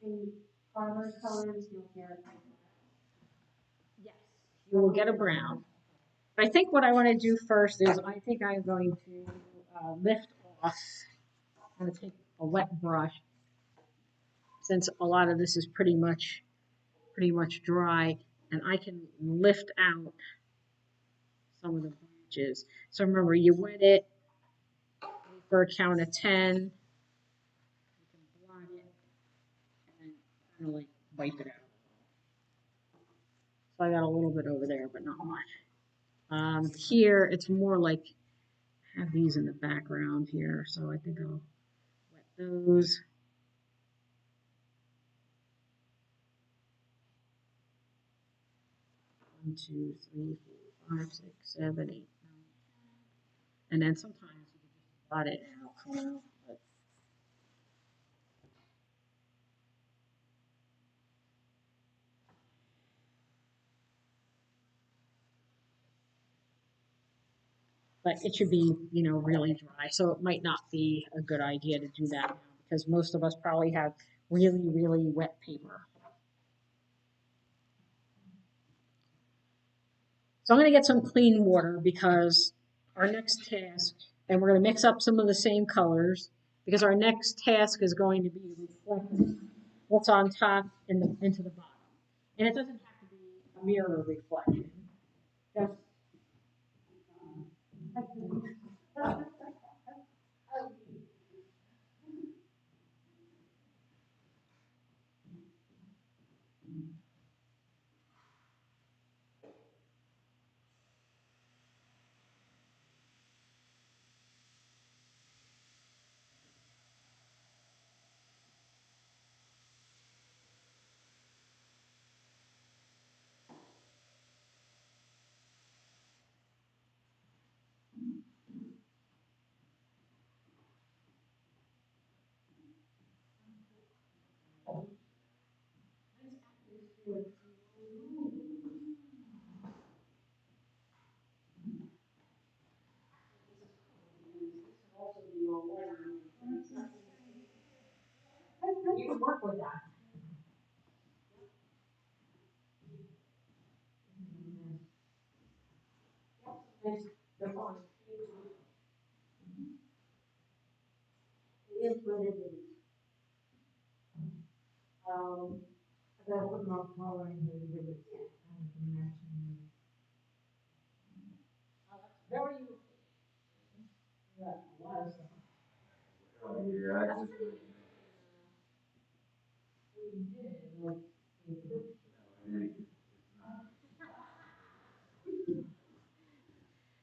The primary colors you'll get. Yes. You will get a brown. But I think what I want to do first is I think I'm going to lift off. I'm going to take a wet brush since a lot of this is pretty much dry, and I can lift out some of the branches. So remember, you wet it for a count of 10. You can blot it and then kind of like wipe it out. So I got a little bit over there, but not much. Here, it's more like, I have these in the background here, so I think I'll wet those. One, two, three, four, five, six, seven, 8, 9. And then sometimes you can just blot it out. But it should be, really dry. So it might not be a good idea to do that now because most of us probably have really, really wet paper. So I'm going to get some clean water because our next task, and we're going to mix up some of the same colors because our next task is going to be reflecting what's on top into the bottom. And it doesn't have to be a mirror reflection. Just you can work with that. It is what it is. Um, I gotta put more color in here to give it kind of matching. Very, yeah, a lot of stuff. We did, like,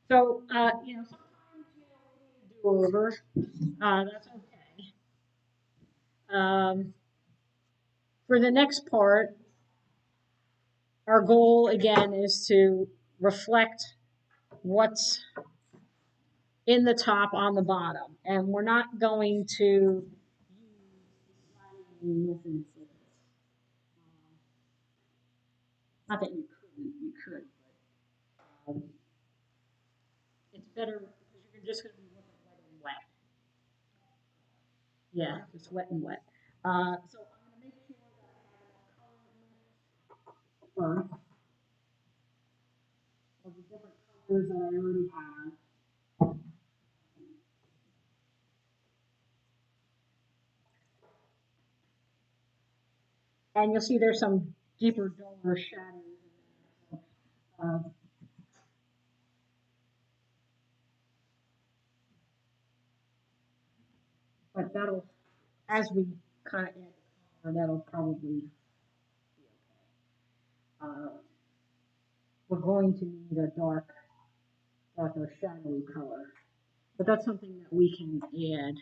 so, sometimes, we need a do-over. That's okay. For the next part, our goal again is to reflect what's in the top on the bottom. And we're not going to use not that you couldn't, you could, but it's better because you're just going to be looking wet and wet. Yeah, just wet and wet. So I'm going to make sure that I have enough color first of the different colors that I already have. And you'll see there's some deeper, duller shadows in there. But that'll, as we kind of add the color, that'll probably be okay. We're going to need a darker shadowy color. But that's something that we can add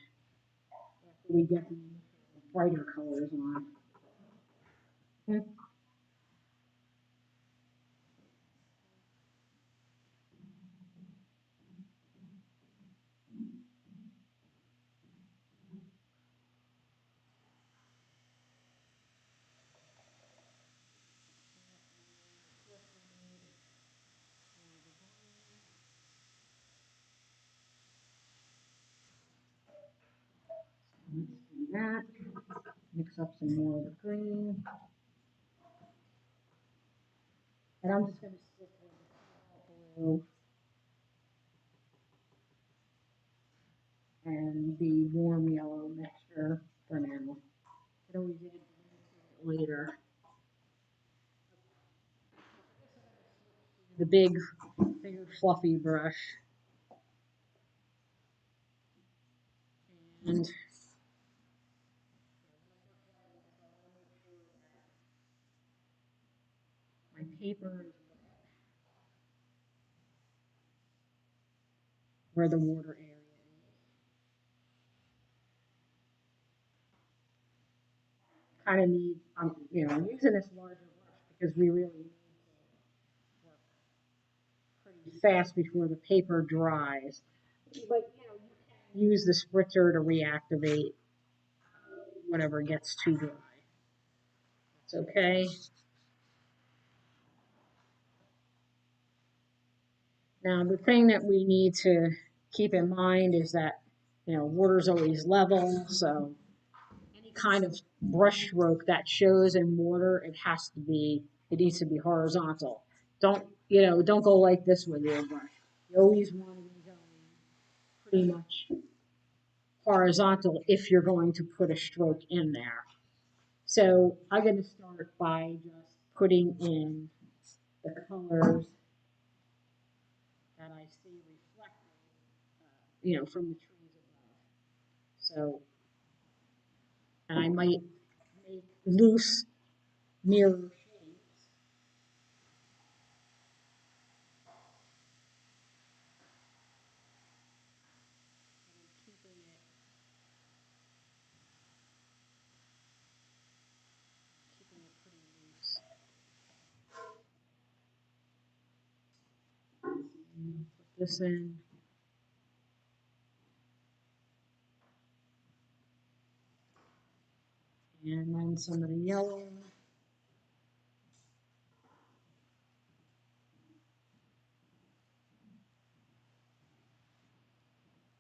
after we get the brighter colors on. Okay. Let's do that. Mix up some more of the green. And I'm just going to stick with the blue and the warm yellow mixture for now. I always add green later. The bigger fluffy brush. And my paper is where the water area is. Kind of need, I'm using this larger brush because we really need to work pretty fast before the paper dries. But, you can use the spritzer to reactivate whatever gets too dry. It's okay. Now, the thing that we need to keep in mind is that, water's always level, so any kind of brush stroke that shows in water, it needs to be horizontal. Don't go like this with your brush. You always want to be going pretty much horizontal if you're going to put a stroke in there. So I'm going to start by just putting in the colors that I see reflected, from the trees above. So, and I might make loose mirror shapes. Keeping it pretty loose. Put this in. And then some of the yellow.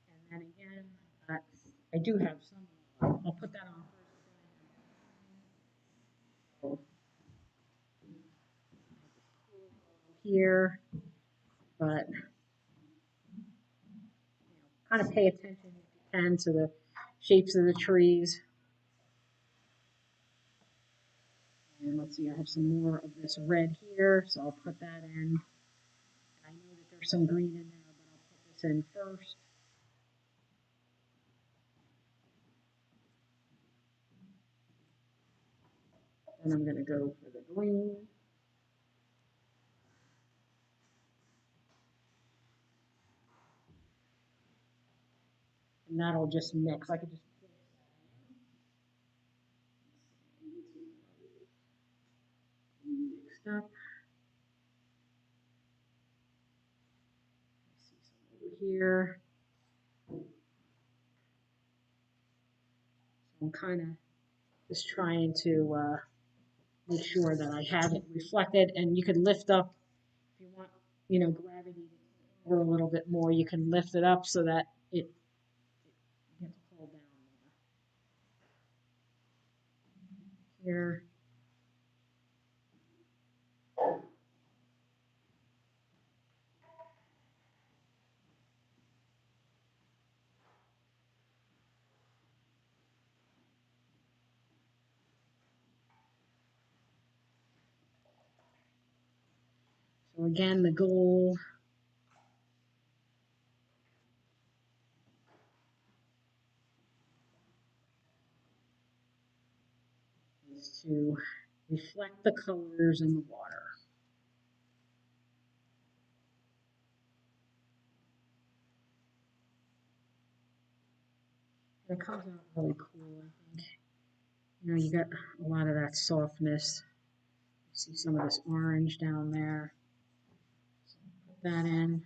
And then again, I do have some. I'll put that on first. Here, but kind of pay attention if you can to the shapes of the trees. And let's see, I have some more of this red here, so I'll put that in. I know that there's some green in there, but I'll put this in first. Then I'm going to go for the green. And that'll just mix. I could just mixed up. See some over here. So I'm kind of just trying to make sure that I have it reflected. And you can lift up if you want, gravity to over a little bit more. You can lift it up so that it gets pulled down more. Here. So again, the goal is to reflect the colors in the water. It comes out really cool, I think. You got a lot of that softness. You see some of this orange down there. So put that in.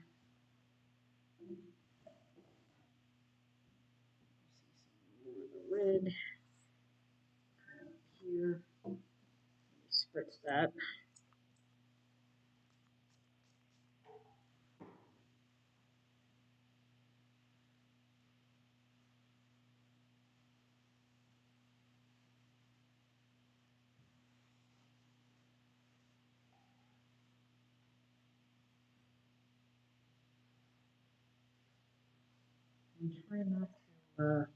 See some more of the red here. Spritz that. And try not to,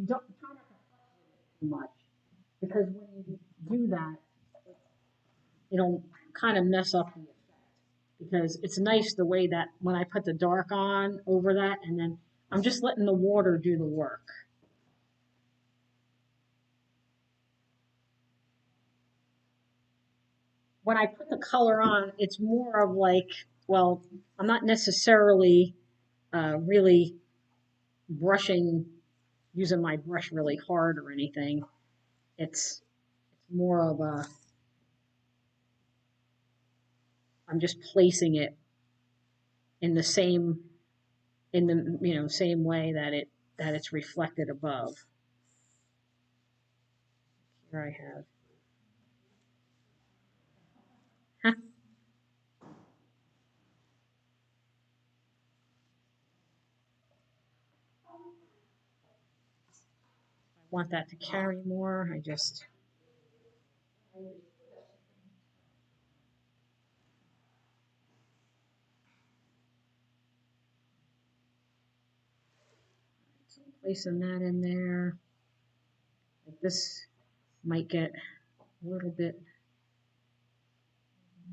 don't try not to fuss with it too much, because when you do that, it'll kind of mess up the effect. Because it's nice the way that when I put the dark on over that, and then I'm just letting the water do the work. when I put the color on, it's more of like, well, I'm not necessarily really brushing, using my brush really hard or anything. It's more of a, I'm just placing it in the same, in the, same way that it's reflected above. Here I have. Huh. I want that to carry more. I just, so I'm placing that in there. Like this might get a little bit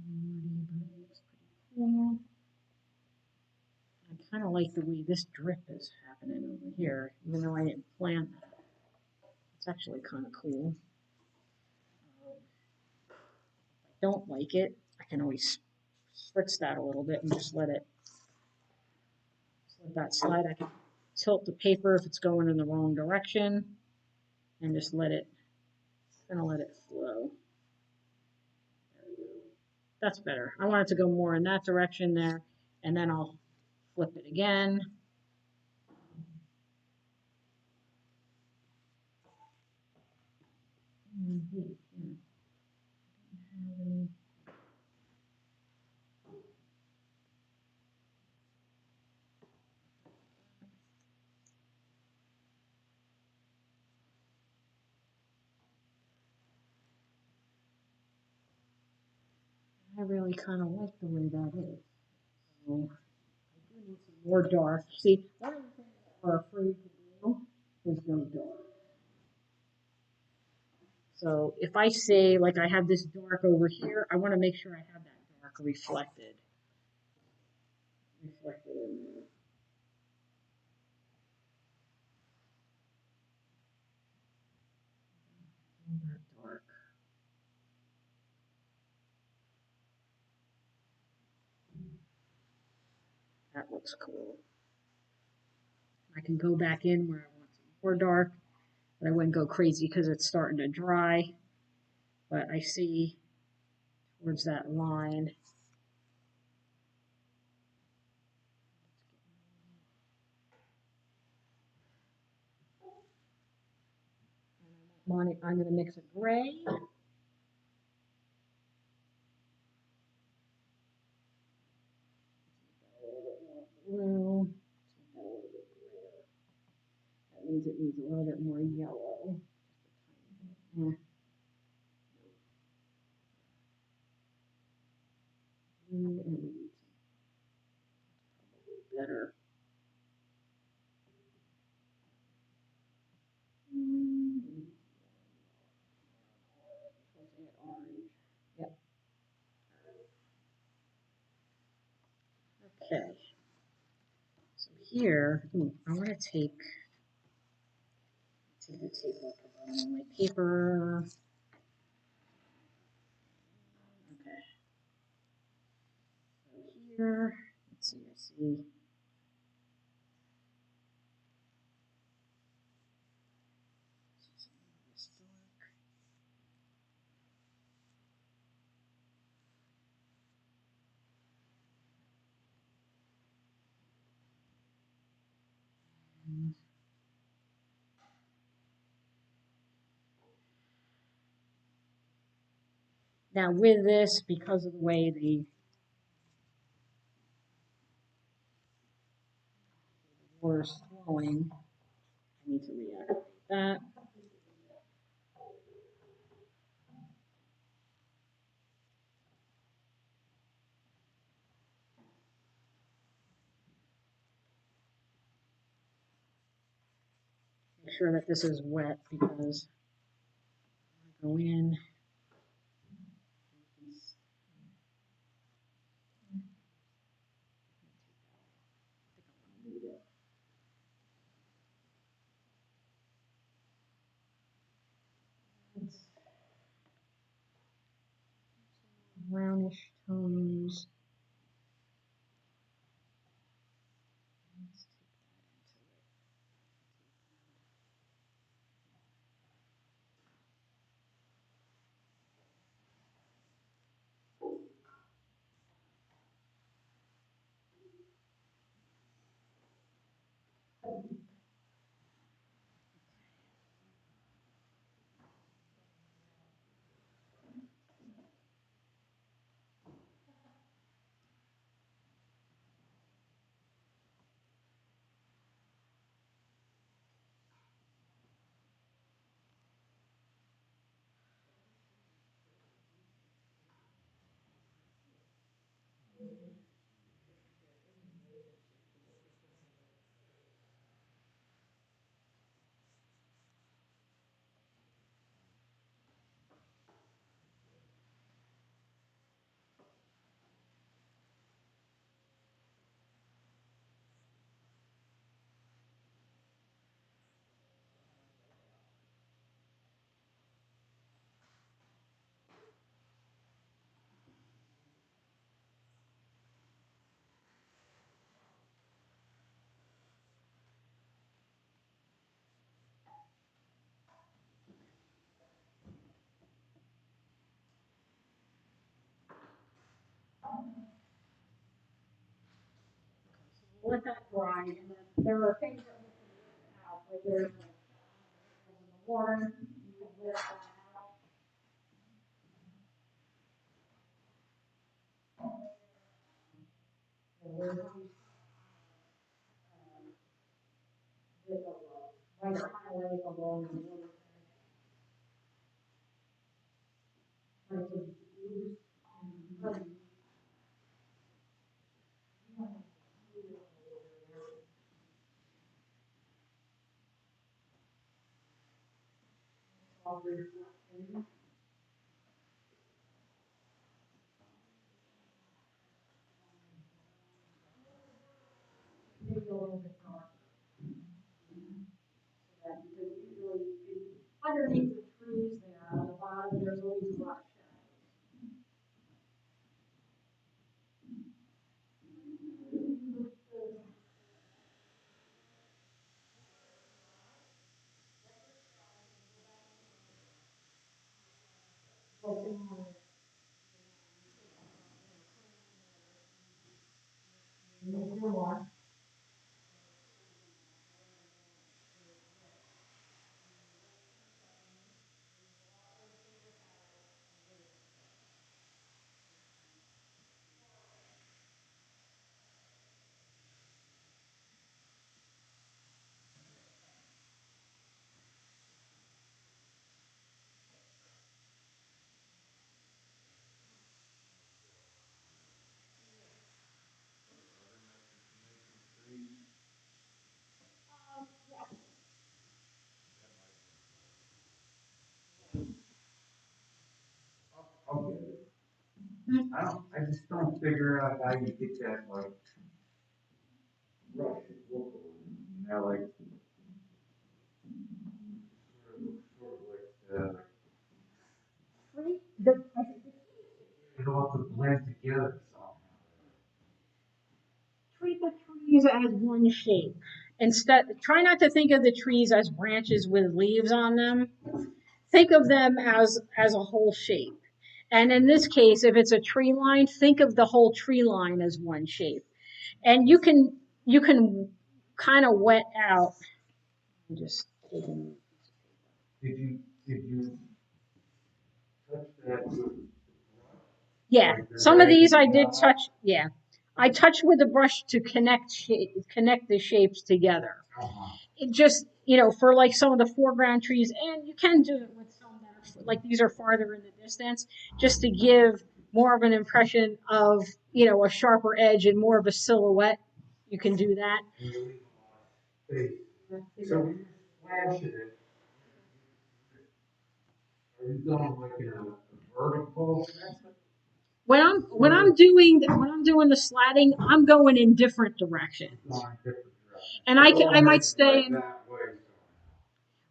muddy, but it looks pretty cool. I kind of like the way this drip is happening over here, even though I didn't plan that. It's actually kind of cool. If I don't like it, I can always spritz that a little bit and just let that slide. I can tilt the paper if it's going in the wrong direction and just let it flow. There we go. That's better. I want it to go more in that direction there, and then I'll flip it again. I really kind of like the way that is. So I do need some more dark. See, one of the things that we're afraid to do is go dark. So if I say, like I have this dark over here, I want to make sure I have that dark reflected in there. All that dark. That looks cool. I can go back in where I want some more dark, but I wouldn't go crazy because it's starting to dry. But I see towards that line. I'm going to mix a gray. Blue. That means it needs a little bit more yellow. Blue and better. Orange. Yep. Okay. So here, I want to take the tape off of my paper. Okay. So here, let's see, I see. Now with this, because of the way the water is flowing, I need to reactivate that. Make sure that this is wet because I go in. brownish tones. Let that dry, and then there are things that we can lift out, like there's like in the water, you can lift that out. And there's a white highlight along the water. Like a blue and red. All reflecting. Maybe a little bit darker. So that because usually underneath the trees there on the bottom, there's always rock shadows. Maybe more. Okay. I just don't figure out how you get that like brush look you know, like sort of like it all to blend together somehow. Treat the trees as one shape. Instead, try not to think of the trees as branches with leaves on them. Think of them as a whole shape. And in this case, if it's a tree line, think of the whole tree line as one shape. And you can kind of wet out. Just Did you touch that with yeah, like some of these I did that? touch. Yeah, I touched with the brush to connect the shapes together. It just for like some of the foreground trees, and you can do it with some that are like these are farther in the distance, just to give more of an impression of a sharper edge and more of a silhouette. You can do that. So when you're flashing it, are you going like in a vertical? When I'm doing the slatting, I'm going in different directions, and I might stay in That way.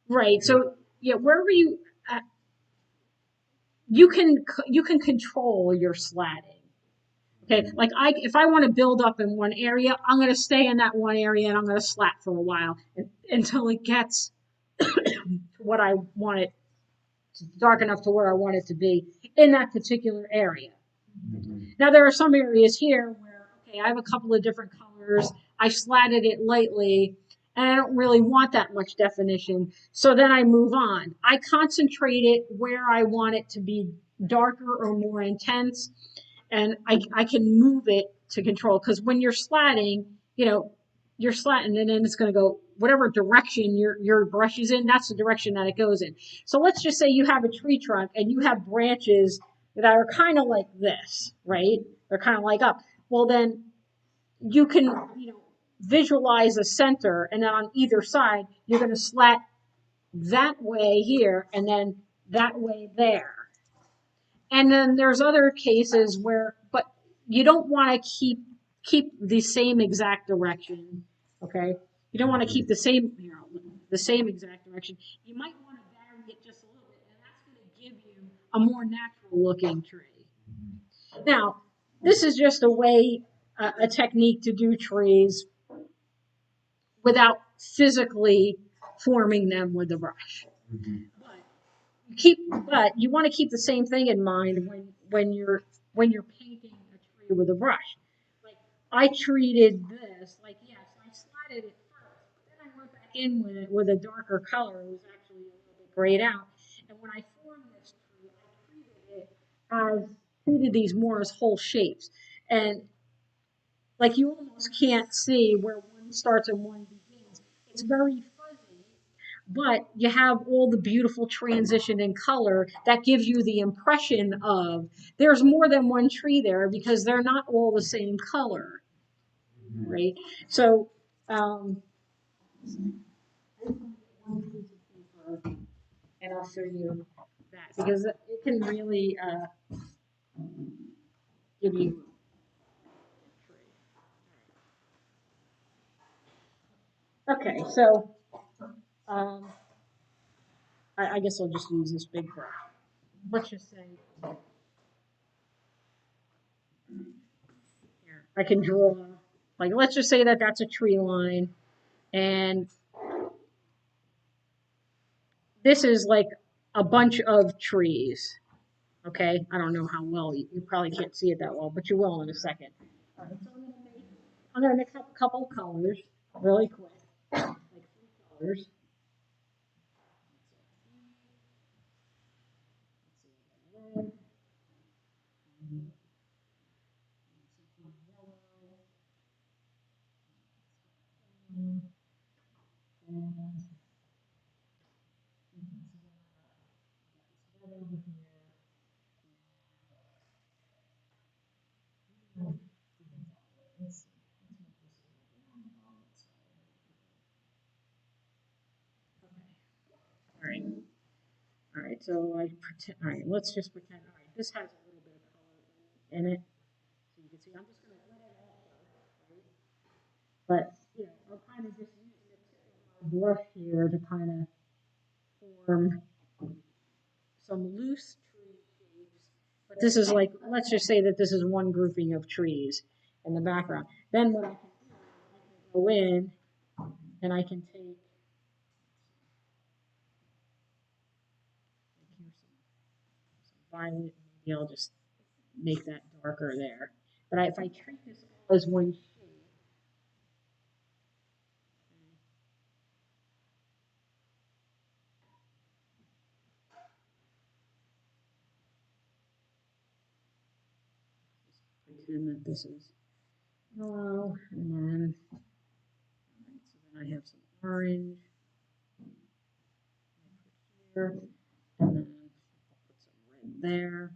right. So yeah, wherever you. Uh, you can control your slatting. Okay, like if I want to build up in one area, I'm going to stay in that one area and I'm going to slat for a while until it gets to what I want it dark enough to where I want it to be in that particular area. Now there are some areas here where, okay, I have a couple of different colors. I slatted it lightly and I don't really want that much definition. So then I move on. I concentrate it where I want it to be darker or more intense, and I can move it to control. Because when you're slatting, you're slatting and then it's going to go whatever direction your brush is in, that's the direction that it goes in. So let's just say you have a tree trunk and you have branches that are kind of like this, right? They're kind of like up. Well, then you can, visualize a center, and then on either side, you're going to slat that way here and then that way there. And then there's other cases where, but you don't want to keep the same exact direction, okay? You don't want to keep the same exact direction. You might want to vary it just a little bit, and that's going to give you a more natural looking tree. Now, this is just a way, a technique to do trees without physically forming them with a brush. But you want to keep the same thing in mind when you're painting a tree with a brush. Like I treated this like, yes, I slided it first, but then I went back in with it with a darker color. It was actually a little bit grayed out. And when I formed this tree, I treated these more as whole shapes. And like you almost can't see where one starts and one begins. It's very fuzzy, but you have all the beautiful transition in color that gives you the impression of there's more than one tree there because they're not all the same color, right? So, and I'll show you that because it can really give you. Okay, so um, I guess I'll just use this big brush. Let's just say here, I can draw, like, let's just say that that's a tree line, and this is like a bunch of trees. Okay, I don't know how well you probably can't see it that well, but you will in a second. All right, so I'm gonna mix up a couple of colors really quick, like 3 colors. Red, and all right, all right. So I pretend. All right, let's just pretend. All right, this has a little bit of color in it, so you can see. I'm just gonna let it all, right? But I'm kind of just using the tip of my brush here to kind of form some loose tree shapes. But this is like, let's just say that this is one grouping of trees in the background. Then what I can do is I can go in and I can take, like here's some violet, maybe I'll just make that darker there. But if I treat this all as one shade, pretend that this is yellow, and then, so then I have some orange here, and then put some red there,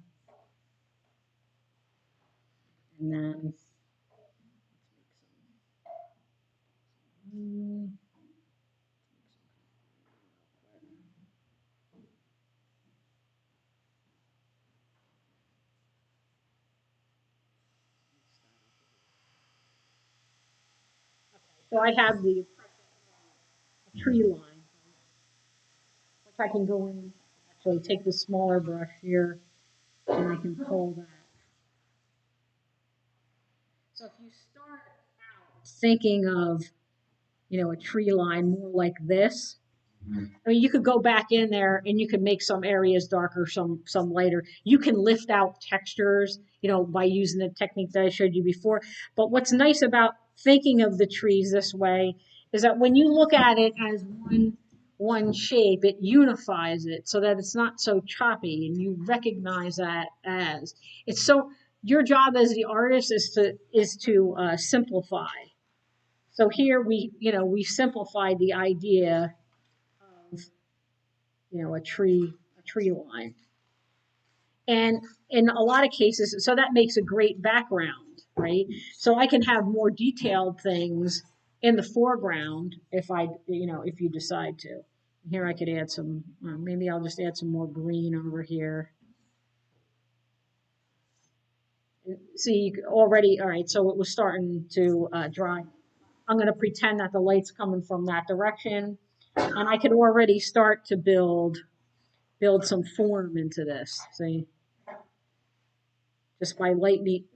and then so I have the tree line, which I can go in, actually take the smaller brush here and I can pull that. So if you start out thinking of, a tree line more like this, I mean, you could go back in there and you could make some areas darker, some lighter. You can lift out textures, by using the technique that I showed you before. But what's nice about thinking of the trees this way is that when you look at it as one shape, it unifies it so that it's not so choppy, and you recognize that as it's so. Your job as the artist is to simplify. So here we simplified the idea of a tree line. And in a lot of cases, so that makes a great background, right? So I can have more detailed things in the foreground if you decide to. Here I could add some, maybe I'll just add some more green over here. See, already, all right, so it was starting to dry. I'm going to pretend that the light's coming from that direction, and I can already start to build some form into this. See, just by lightly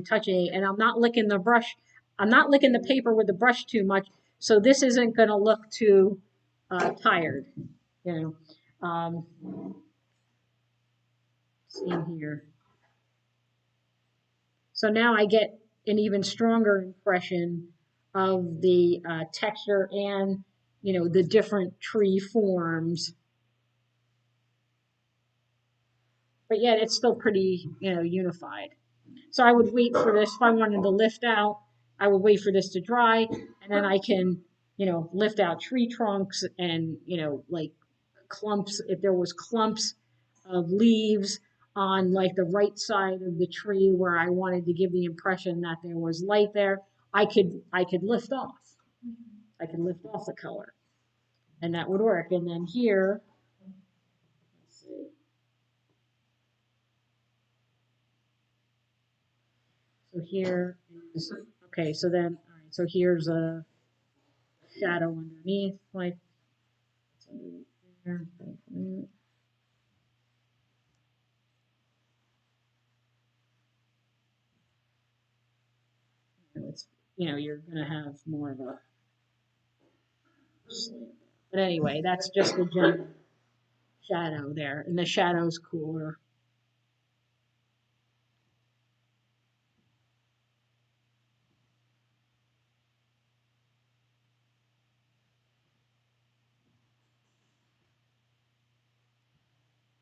touching it, and I'm not licking the brush. I'm not licking the paper with the brush too much, so this isn't going to look too tired. See here. So now I get an even stronger impression of the texture and the different tree forms, but yet it's still pretty unified. So I would wait for this. If I wanted to lift out, I would wait for this to dry, and then I can lift out tree trunks and like clumps. If there was clumps of leaves on like the right side of the tree where I wanted to give the impression that there was light there, I could lift off. I could lift off the color, and that would work. And then here, let's see. So here is okay. So then, all right. So here's a shadow underneath, like there. It's you're gonna have more of a slant. But anyway, that's just the general shadow there, and the shadow's cooler.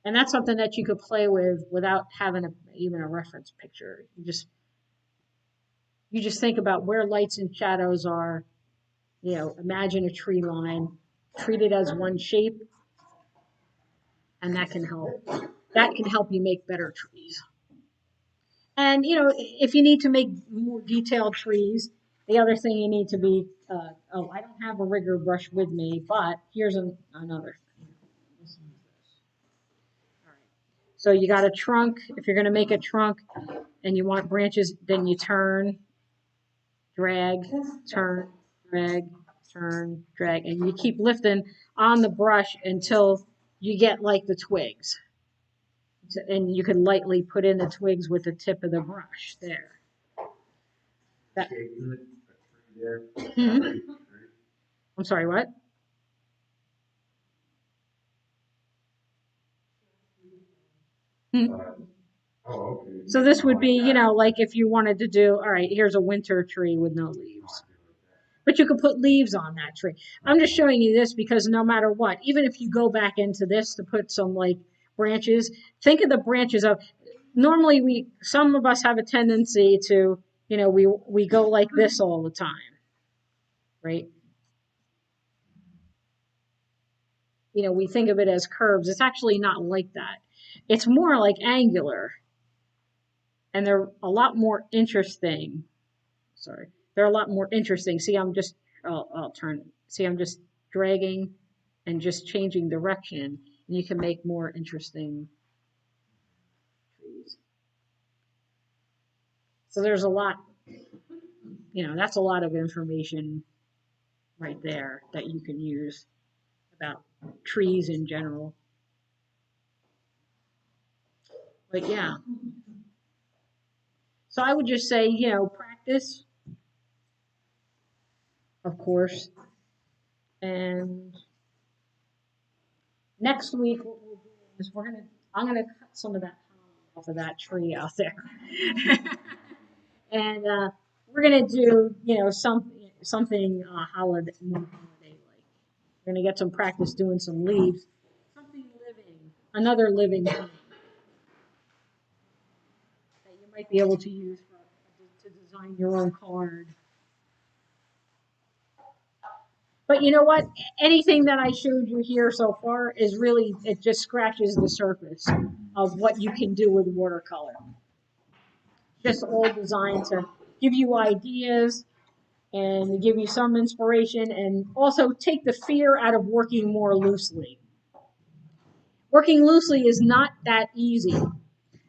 And that's something that you could play with without having even a reference picture. You just think about where lights and shadows are. Imagine a tree line, treat it as one shape, and that can help. That can help you make better trees. And if you need to make more detailed trees, the other thing you need to be I don't have a rigger brush with me, but here's another thing. So you got a trunk. If you're going to make a trunk and you want branches, then you turn, drag, turn, drag, turn, drag, and you keep lifting on the brush until you get like the twigs. And you can lightly put in the twigs with the tip of the brush there. That, Mhm. I'm sorry, what? So this would be, like if you wanted to do, all right, here's a winter tree with no leaves. But you could put leaves on that tree. I'm just showing you this because no matter what, even if you go back into this to put some like branches, think of the branches of, normally some of us have a tendency to, we go like this all the time, right? We think of it as curves. It's actually not like that. It's more like angular. And they're a lot more interesting. Sorry. They're a lot more interesting. See, I'll turn. See, I'm just dragging and just changing direction. And you can make more interesting trees. So there's a lot, that's a lot of information right there that you can use about trees in general. But yeah, so I would just say, practice, of course. And next week, what we'll do is I'm gonna cut some of that pollen off of that tree out there. And we're gonna do, something holiday, more holiday like. We're gonna get some practice doing some leaves, something living, another living thing that you might be able to use to design your own card. But you know what? Anything that I showed you here so far is really, it just scratches the surface of what you can do with watercolor. Just all designed to give you ideas and give you some inspiration and also take the fear out of working more loosely. Working loosely is not that easy.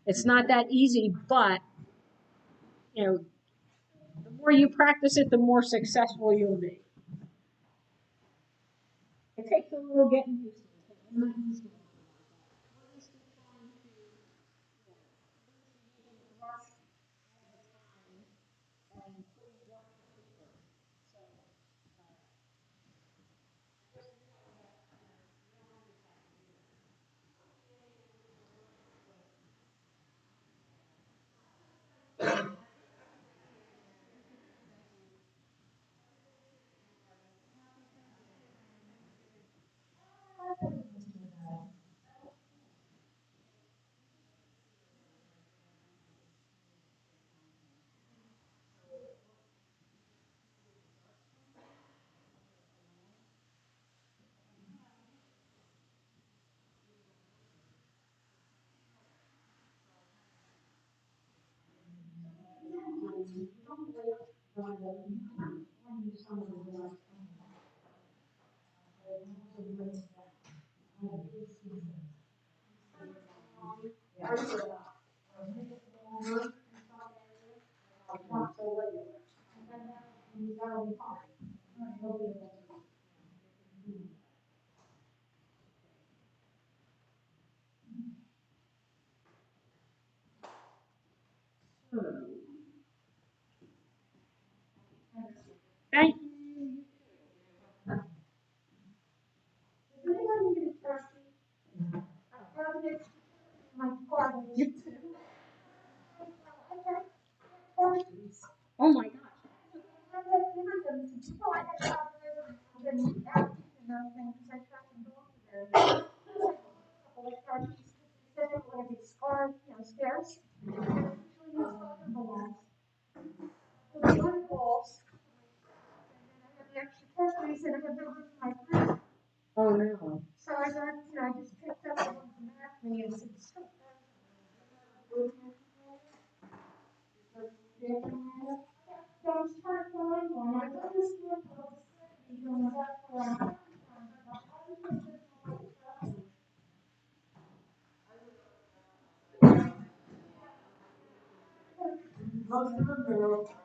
It's not that easy, but the more you practice it, the more successful you'll be. It takes a little getting used to it. I'm not used to it. We're used to trying to, using a brush all the time and putting brush to paper. So just know that you don't always have to do that. Thank you. Oh my gosh. Oh no. So I got, I just picked up one from Acme and said, so I was trying to find one. I got this one called Cesaretti and was up for a long time, but my husband just most of them are all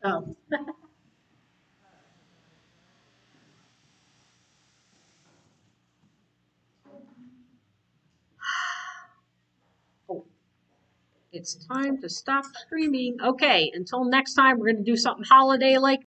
Oh. Oh, it's time to stop streaming. Okay, until next time, we're going to do something holiday like